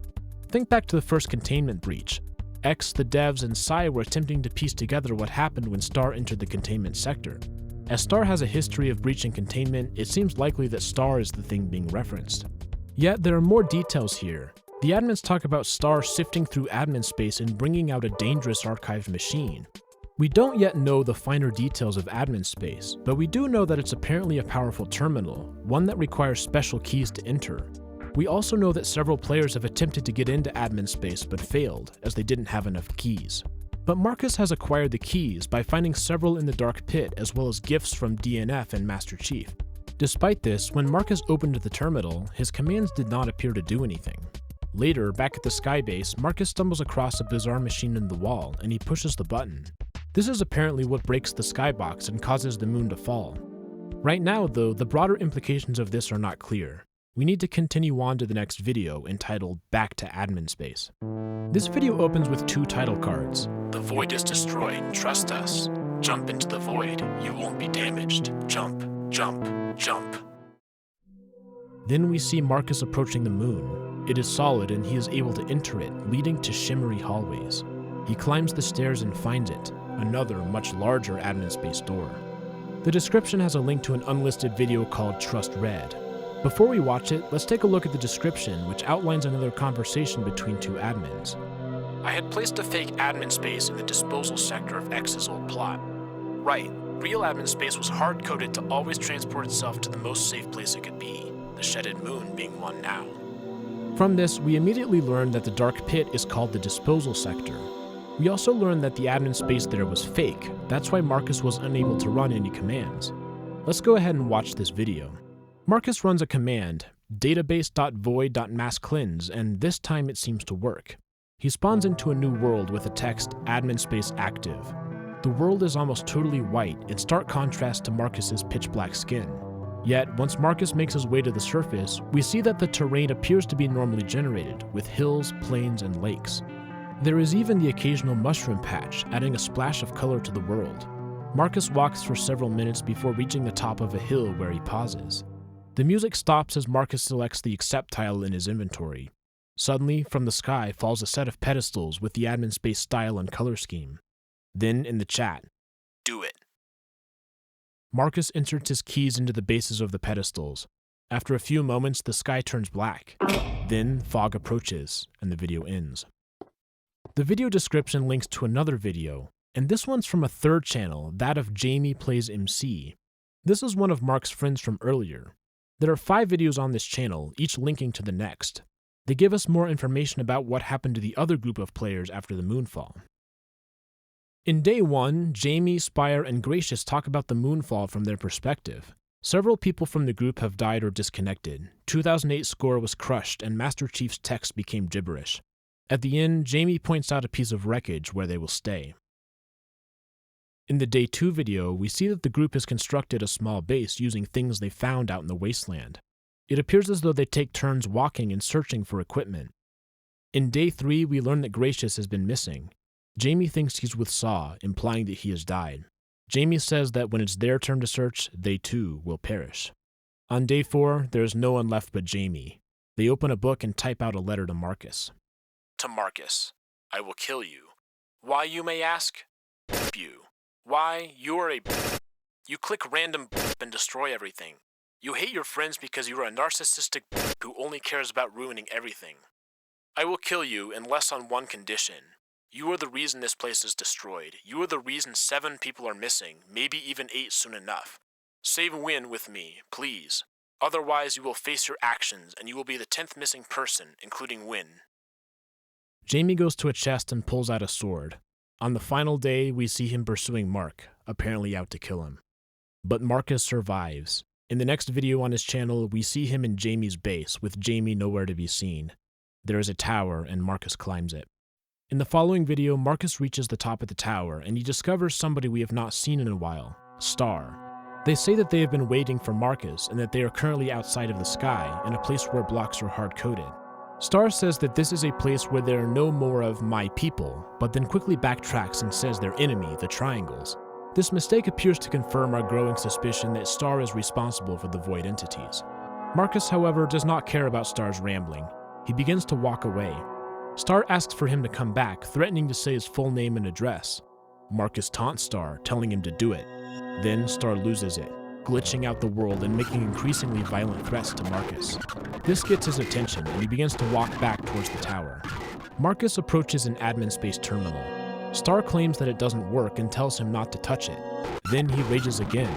Think back to the first containment breach. X, the devs, and Sai were attempting to piece together what happened when Star entered the containment sector. As Star has a history of breaching containment, it seems likely that Star is the thing being referenced. Yet there are more details here. The admins talk about Star sifting through Adminspace and bringing out a dangerous archived machine. We don't yet know the finer details of Adminspace, but we do know that it's apparently a powerful terminal, one that requires special keys to enter. We also know that several players have attempted to get into Adminspace but failed, as they didn't have enough keys. But Marcus has acquired the keys by finding several in the dark pit as well as gifts from DNF and Master Chief. Despite this, when Marcus opened the terminal, his commands did not appear to do anything. Later, back at the skybase, Marcus stumbles across a bizarre machine in the wall and he pushes the button. This is apparently what breaks the skybox and causes the moon to fall. Right now, though, the broader implications of this are not clear. We need to continue on to the next video, entitled Back to Adminspace. This video opens with 2 title cards. The void is destroyed, trust us. Jump into the void, you won't be damaged. Jump, jump, jump. Then we see Marcus approaching the moon. It is solid and he is able to enter it, leading to shimmery hallways. He climbs the stairs and finds it, another much larger Adminspace door. The description has a link to an unlisted video called Trust Red. Before we watch it, let's take a look at the description, which outlines another conversation between 2 admins. I had placed a fake Adminspace in the disposal sector of X's old plot. Right, real Adminspace was hard-coded to always transport itself to the most safe place it could be, the shedded moon being one now. From this, we immediately learn that the dark pit is called the disposal sector. We also learn that the Adminspace there was fake. That's why Marcus was unable to run any commands. Let's go ahead and watch this video. Marcus runs a command, database.void.masscleanse, and this time it seems to work. He spawns into a new world with the text Adminspace active. The world is almost totally white, in stark contrast to Marcus's pitch black skin. Yet, once Marcus makes his way to the surface, we see that the terrain appears to be normally generated, with hills, plains, and lakes. There is even the occasional mushroom patch, adding a splash of color to the world. Marcus walks for several minutes before reaching the top of a hill where he pauses. The music stops as Marcus selects the accept tile in his inventory. Suddenly, from the sky falls a set of pedestals with the Adminspace style and color scheme. Then, in the chat, do it. Marcus inserts his keys into the bases of the pedestals. After a few moments, the sky turns black. Then, fog approaches, and the video ends. The video description links to another video, and this one's from a 3rd channel, that of Jamie Plays MC. This is one of Mark's friends from earlier. There are 5 videos on this channel, each linking to the next. They give us more information about what happened to the other group of players after the moonfall. In day 1, Jamie, Spire, and Gracious talk about the moonfall from their perspective. Several people from the group have died or disconnected. 2008 score was crushed, and Master Chief's text became gibberish. At the end, Jamie points out a piece of wreckage where they will stay. In the Day 2 video, we see that the group has constructed a small base using things they found out in the wasteland. It appears as though they take turns walking and searching for equipment. In Day 3, we learn that Gracious has been missing. Jamie thinks he's with Saw, implying that he has died. Jamie says that when it's their turn to search, they too will perish. On Day 4, there is no one left but Jamie. They open a book and type out a letter to Marcus. To Marcus, I will kill you. Why, you may ask? You. Why, you're a You click random and destroy everything. You hate your friends because you are a narcissistic who only cares about ruining everything. I will kill you unless on one condition. You are the reason this place is destroyed. You are the reason 7 people are missing, maybe even 8 soon enough. Save Win with me, please. Otherwise you will face your actions and you will be the 10th missing person, including Win. Jamie goes to a chest and pulls out a sword. On the final day, we see him pursuing Mark, apparently out to kill him. But Marcus survives. In the next video on his channel, we see him in Jamie's base, with Jamie nowhere to be seen. There is a tower, and Marcus climbs it. In the following video, Marcus reaches the top of the tower, and he discovers somebody we have not seen in a while, Star. They say that they have been waiting for Marcus, and that they are currently outside of the sky, in a place where blocks are hard-coded. Star says that this is a place where there are no more of my people, but then quickly backtracks and says their enemy, the triangles. This mistake appears to confirm our growing suspicion that Star is responsible for the void entities. Marcus, however, does not care about Star's rambling. He begins to walk away. Star asks for him to come back, threatening to say his full name and address. Marcus taunts Star, telling him to do it. Then Star loses it, glitching out the world and making increasingly violent threats to Marcus. This gets his attention, and he begins to walk back towards the tower. Marcus approaches an Adminspace terminal. Star claims that it doesn't work and tells him not to touch it. Then he rages again.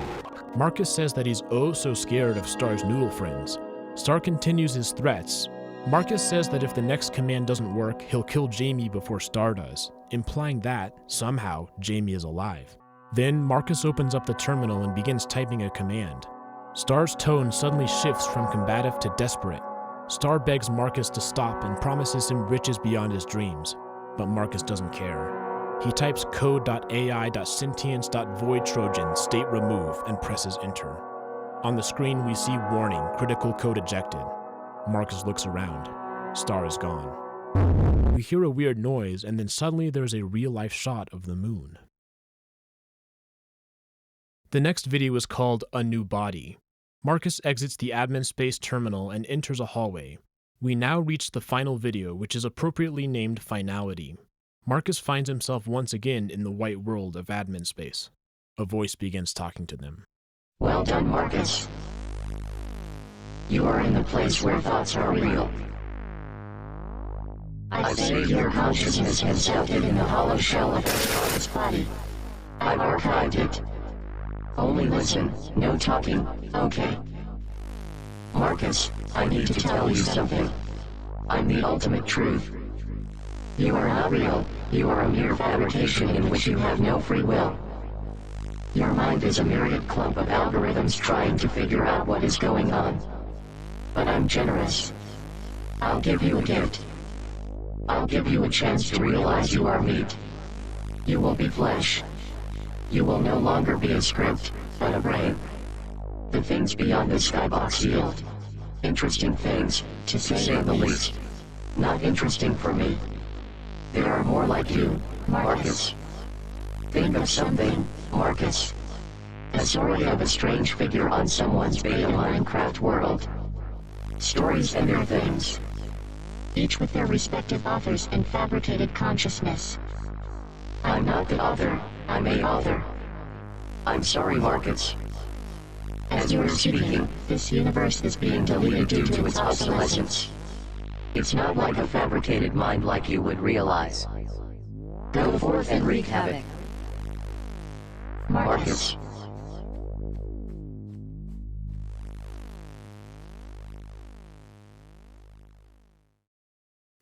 Marcus says that he's oh so scared of Star's noodle friends. Star continues his threats. Marcus says that if the next command doesn't work, he'll kill Jamie before Star does, implying that, somehow, Jamie is alive. Then Marcus opens up the terminal and begins typing a command. Star's tone suddenly shifts from combative to desperate. Star begs Marcus to stop and promises him riches beyond his dreams, but Marcus doesn't care. He types code.ai.sentience.void Trojan state remove and presses enter. On the screen we see warning, critical code ejected. Marcus looks around. Star is gone. We hear a weird noise, and then suddenly there's a real-life shot of the moon. The next video is called A New Body. Marcus exits the Adminspace terminal and enters a hallway. We now reach the final video, which is appropriately named Finality. Marcus finds himself once again in the white world of Adminspace. A voice begins talking to them. Well done, Marcus. You are in the place where thoughts are real. I saved your consciousness and stuffed it in the hollow shell of this body. I've archived it. Only listen, no talking, okay? Marcus, I need to tell you something. I'm the ultimate truth. You are not real, you are a mere fabrication in which you have no free will. Your mind is a myriad clump of algorithms trying to figure out what is going on. But I'm generous. I'll give you a gift. I'll give you a chance to realize you are meat. You will be flesh. You will no longer be a script, but a brain. The things beyond the skybox yield. Interesting things, to say the least. Not interesting for me. They are more like you, Marcus. Think of something, Marcus. A story of a strange figure on someone's beta Minecraft world. Stories and their things. Each with their respective authors and fabricated consciousness. I'm not the author, I'm a author. I'm sorry, Marcus. As you are speaking, this universe is being deleted due to its obsolescence. It's not like a fabricated mind like you would realize. Go forth and wreak havoc. Marcus.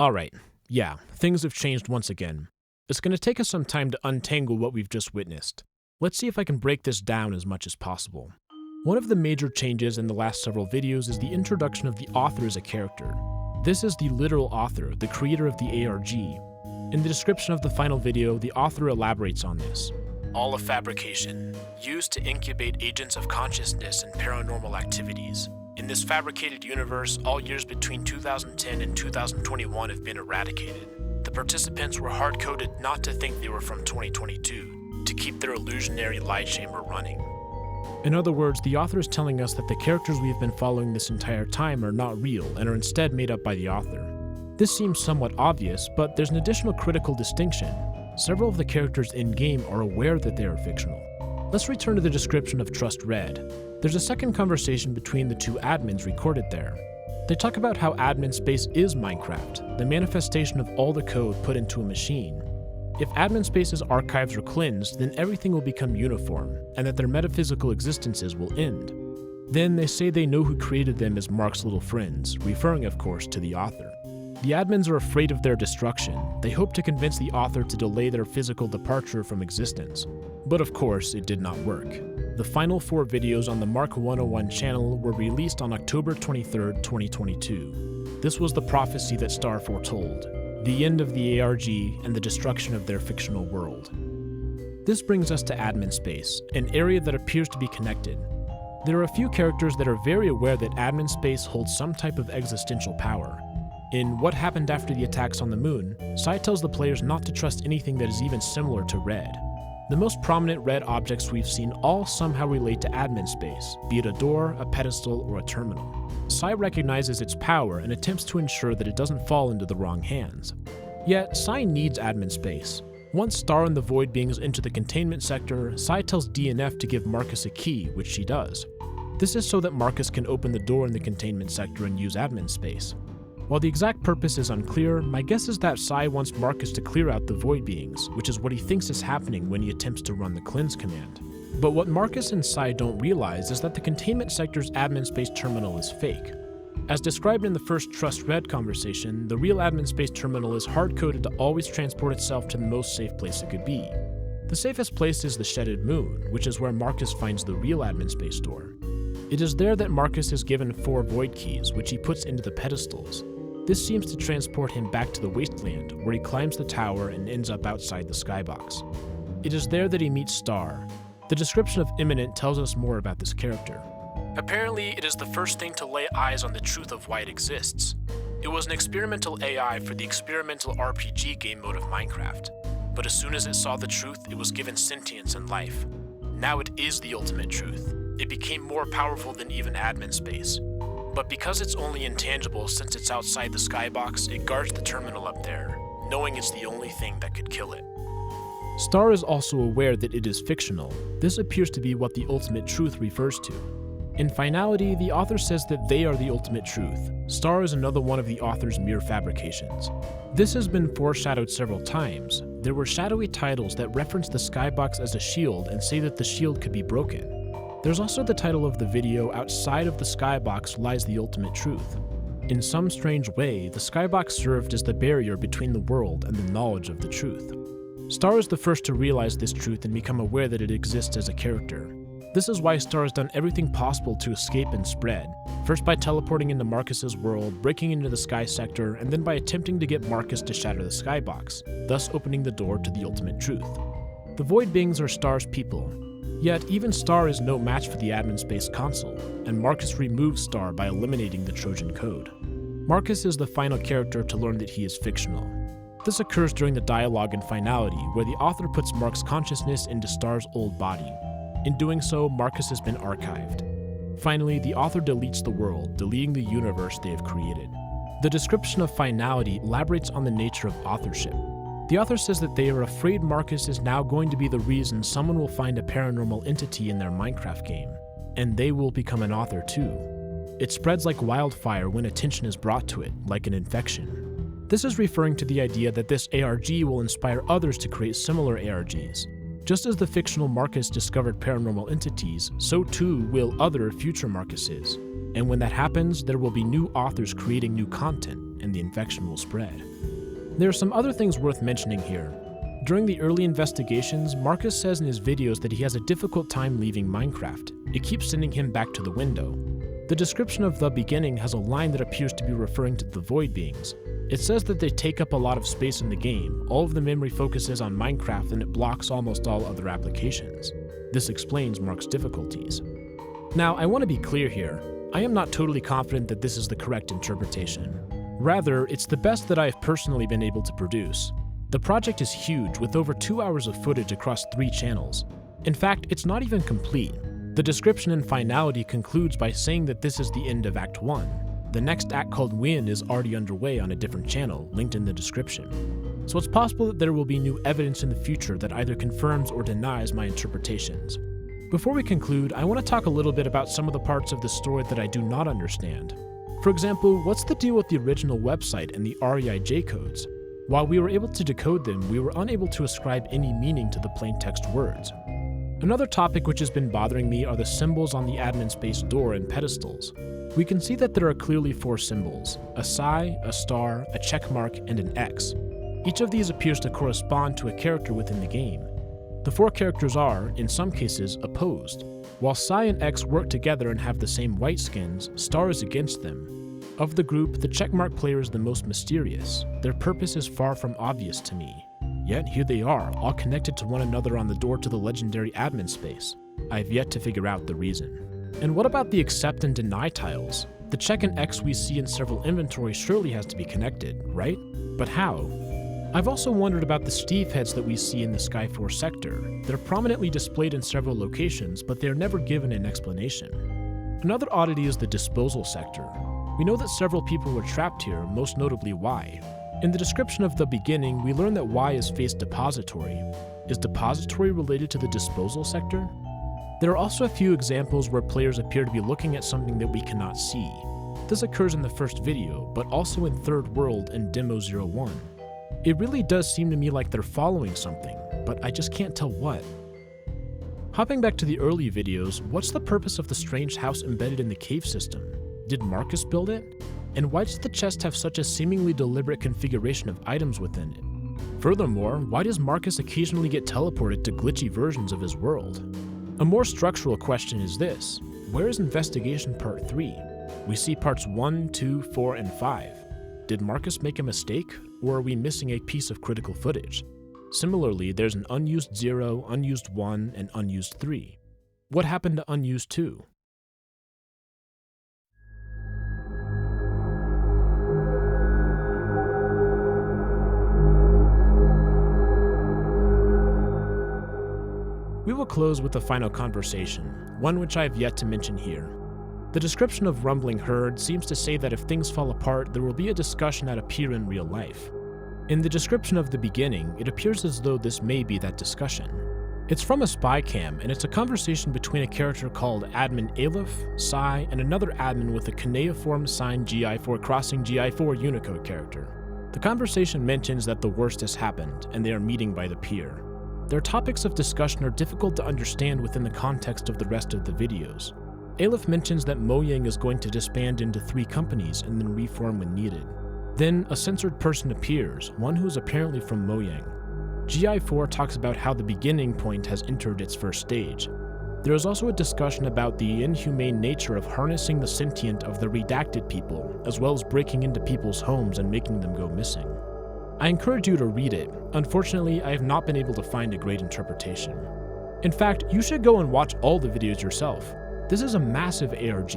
Alright, yeah, things have changed once again. It's going to take us some time to untangle what we've just witnessed. Let's see if I can break this down as much as possible. One of the major changes in the last several videos is the introduction of the author as a character. This is the literal author, the creator of the ARG. In the description of the final video, the author elaborates on this. All a fabrication, used to incubate agents of consciousness and paranormal activities. In this fabricated universe, all years between 2010 and 2021 have been eradicated. The participants were hard-coded not to think they were from 2022, to keep their illusionary lie chamber running. In other words, the author is telling us that the characters we have been following this entire time are not real and are instead made up by the author. This seems somewhat obvious, but there's an additional critical distinction. Several of the characters in-game are aware that they are fictional. Let's return to the description of Trust Red. There's a second conversation between the two admins recorded there. They talk about how Adminspace is Minecraft, the manifestation of all the code put into a machine. If Adminspace's archives are cleansed, then everything will become uniform, and that their metaphysical existences will end. Then they say they know who created them as Mark's little friends, referring of course to the author. The admins are afraid of their destruction. They hope to convince the author to delay their physical departure from existence. But of course, it did not work. The final 4 videos on the Mark 101 channel were released on October 23, 2022. This was the prophecy that Star foretold, the end of the ARG and the destruction of their fictional world. This brings us to Adminspace, an area that appears to be connected. There are a few characters that are very aware that Adminspace holds some type of existential power. In What Happened After the Attacks on the Moon, Sai tells the players not to trust anything that is even similar to Red. The most prominent Red objects we've seen all somehow relate to Adminspace, be it a door, a pedestal, or a terminal. Sai recognizes its power and attempts to ensure that it doesn't fall into the wrong hands. Yet, Sai needs Adminspace. Once Star and the Void Beings enter the containment sector, Sai tells DNF to give Marcus a key, which she does. This is so that Marcus can open the door in the containment sector and use Adminspace. While the exact purpose is unclear, my guess is that Sai wants Marcus to clear out the Void Beings, which is what he thinks is happening when he attempts to run the cleanse command. But what Marcus and Sai don't realize is that the containment sector's Adminspace terminal is fake. As described in the first Trust Red conversation, the real Adminspace terminal is hard-coded to always transport itself to the most safe place it could be. The safest place is the Shedded Moon, which is where Marcus finds the real Adminspace door. It is there that Marcus is given 4 Void Keys, which he puts into the pedestals. This seems to transport him back to the wasteland, where he climbs the tower and ends up outside the skybox. It is there that he meets Star. The description of Imminent tells us more about this character. Apparently, it is the first thing to lay eyes on the truth of why it exists. It was an experimental AI for the experimental RPG game mode of Minecraft, but as soon as it saw the truth, it was given sentience and life. Now it is the ultimate truth. It became more powerful than even Adminspace. But because it's only intangible since it's outside the skybox, it guards the terminal up there, knowing it's the only thing that could kill it. Star is also aware that it is fictional. This appears to be what the ultimate truth refers to. In finality, the author says that they are the ultimate truth. Star is another one of the author's mere fabrications. This has been foreshadowed several times. There were shadowy titles that reference the skybox as a shield and say that the shield could be broken. There's also the title of the video, Outside of the Skybox Lies the Ultimate Truth. In some strange way, the skybox served as the barrier between the world and the knowledge of the truth. Star is the first to realize this truth and become aware that it exists as a character. This is why Star has done everything possible to escape and spread, first by teleporting into Marcus's world, breaking into the sky sector, and then by attempting to get Marcus to shatter the skybox, thus opening the door to the ultimate truth. The Void Beings are Star's people. Yet, even Star is no match for the Adminspace console, and Marcus removes Star by eliminating the Trojan code. Marcus is the final character to learn that he is fictional. This occurs during the dialogue in Finality, where the author puts Mark's consciousness into Star's old body. In doing so, Marcus has been archived. Finally, the author deletes the world, deleting the universe they have created. The description of Finality elaborates on the nature of authorship. The author says that they are afraid Marcus is now going to be the reason someone will find a paranormal entity in their Minecraft game, and they will become an author too. It spreads like wildfire when attention is brought to it, like an infection. This is referring to the idea that this ARG will inspire others to create similar ARGs. Just as the fictional Marcus discovered paranormal entities, so too will other future Marcuses. And when that happens, there will be new authors creating new content, and the infection will spread. There are some other things worth mentioning here. During the early investigations, Marcus says in his videos that he has a difficult time leaving Minecraft. It keeps sending him back to the window. The description of the beginning has a line that appears to be referring to the Void Beings. It says that they take up a lot of space in the game, all of the memory focuses on Minecraft, and it blocks almost all other applications. This explains Mark's difficulties. Now, I want to be clear here. I am not totally confident that this is the correct interpretation. Rather, it's the best that I have personally been able to produce. The project is huge, with over 2 hours of footage across 3 channels. In fact, it's not even complete. The description in Finality concludes by saying that this is the end of Act 1. The next act, called Win, is already underway on a different channel, linked in the description. So it's possible that there will be new evidence in the future that either confirms or denies my interpretations. Before we conclude, I want to talk a little bit about some of the parts of the story that I do not understand. For example, what's the deal with the original website and the REIJ codes? While we were able to decode them, we were unable to ascribe any meaning to the plain text words. Another topic which has been bothering me are the symbols on the Adminspace door and pedestals. We can see that there are clearly 4 symbols: a sigh, a star, a check mark, and an X. Each of these appears to correspond to a character within the game. The 4 characters are, in some cases, opposed. While Sigh and X work together and have the same white skins, Star is against them. Of the group, the checkmark player is the most mysterious. Their purpose is far from obvious to me. Yet here they are, all connected to one another on the door to the legendary Adminspace. I have yet to figure out the reason. And what about the accept and deny tiles? The check and X we see in several inventories surely has to be connected, right? But how? I've also wondered about the Steve heads that we see in the Skyforce sector. They're prominently displayed in several locations, but they are never given an explanation. Another oddity is the disposal sector. We know that several people were trapped here, most notably Y. In the description of the beginning, we learn that Y is face depository. Is depository related to the disposal sector? There are also a few examples where players appear to be looking at something that we cannot see. This occurs in the first video, but also in Third World and Demo 01. It really does seem to me like they're following something, but I just can't tell what. Hopping back to the early videos, what's the purpose of the strange house embedded in the cave system? Did Marcus build it? And why does the chest have such a seemingly deliberate configuration of items within it? Furthermore, why does Marcus occasionally get teleported to glitchy versions of his world? A more structural question is this: where is Investigation Part 3? We see parts 1, 2, 4, and 5. Did Marcus make a mistake, or are we missing a piece of critical footage? Similarly, there's an unused 0, unused 1, and unused 3. What happened to unused 2? We will close with a final conversation, one which I have yet to mention here. The description of Rumbling Herd seems to say that if things fall apart, there will be a discussion that appear in real life. In the description of the beginning, it appears as though this may be that discussion. It's from a spy cam, and it's a conversation between a character called Admin Aleph, Psy, and another admin with a cuneiform sign GI4 crossing GI4 Unicode character. The conversation mentions that the worst has happened, and they are meeting by the pier. Their topics of discussion are difficult to understand within the context of the rest of the videos. Aleph mentions that Mojang is going to disband into 3 companies and then reform when needed. Then, a censored person appears, one who is apparently from Mojang. GI4 talks about how the beginning point has entered its first stage. There is also a discussion about the inhumane nature of harnessing the sentient of the redacted people, as well as breaking into people's homes and making them go missing. I encourage you to read it. Unfortunately, I have not been able to find a great interpretation. In fact, you should go and watch all the videos yourself. This is a massive ARG.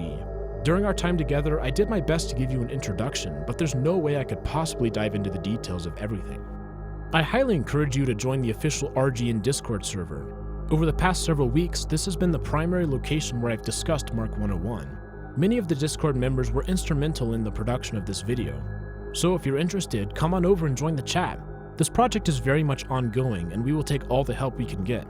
During our time together, I did my best to give you an introduction, but there's no way I could possibly dive into the details of everything. I highly encourage you to join the official RGN Discord server. Over the past several weeks, this has been the primary location where I've discussed Mark 101. Many of the Discord members were instrumental in the production of this video. So if you're interested, come on over and join the chat. This project is very much ongoing, and we will take all the help we can get.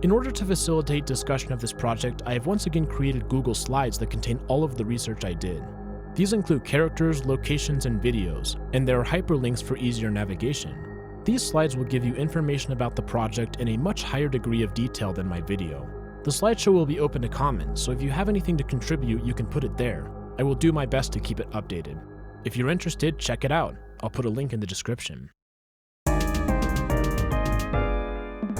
In order to facilitate discussion of this project, I have once again created Google Slides that contain all of the research I did. These include characters, locations, and videos, and there are hyperlinks for easier navigation. These slides will give you information about the project in a much higher degree of detail than my video. The slideshow will be open to comments, so if you have anything to contribute, you can put it there. I will do my best to keep it updated. If you're interested, check it out. I'll put a link in the description.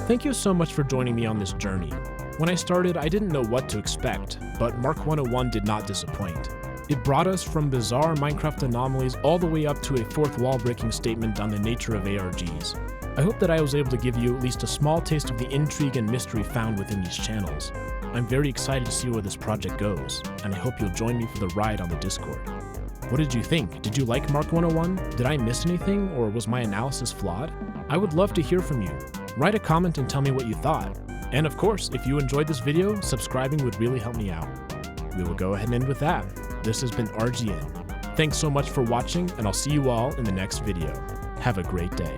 Thank you so much for joining me on this journey. When I started, I didn't know what to expect, but Mark 101 did not disappoint. It brought us from bizarre Minecraft anomalies all the way up to a fourth wall-breaking statement on the nature of ARGs. I hope that I was able to give you at least a small taste of the intrigue and mystery found within these channels. I'm very excited to see where this project goes, and I hope you'll join me for the ride on the Discord. What did you think? Did you like Mark 101? Did I miss anything, or was my analysis flawed? I would love to hear from you. Write a comment and tell me what you thought. And of course, if you enjoyed this video, subscribing would really help me out. We will go ahead and end with that. This has been RGN. Thanks so much for watching, and I'll see you all in the next video. Have a great day.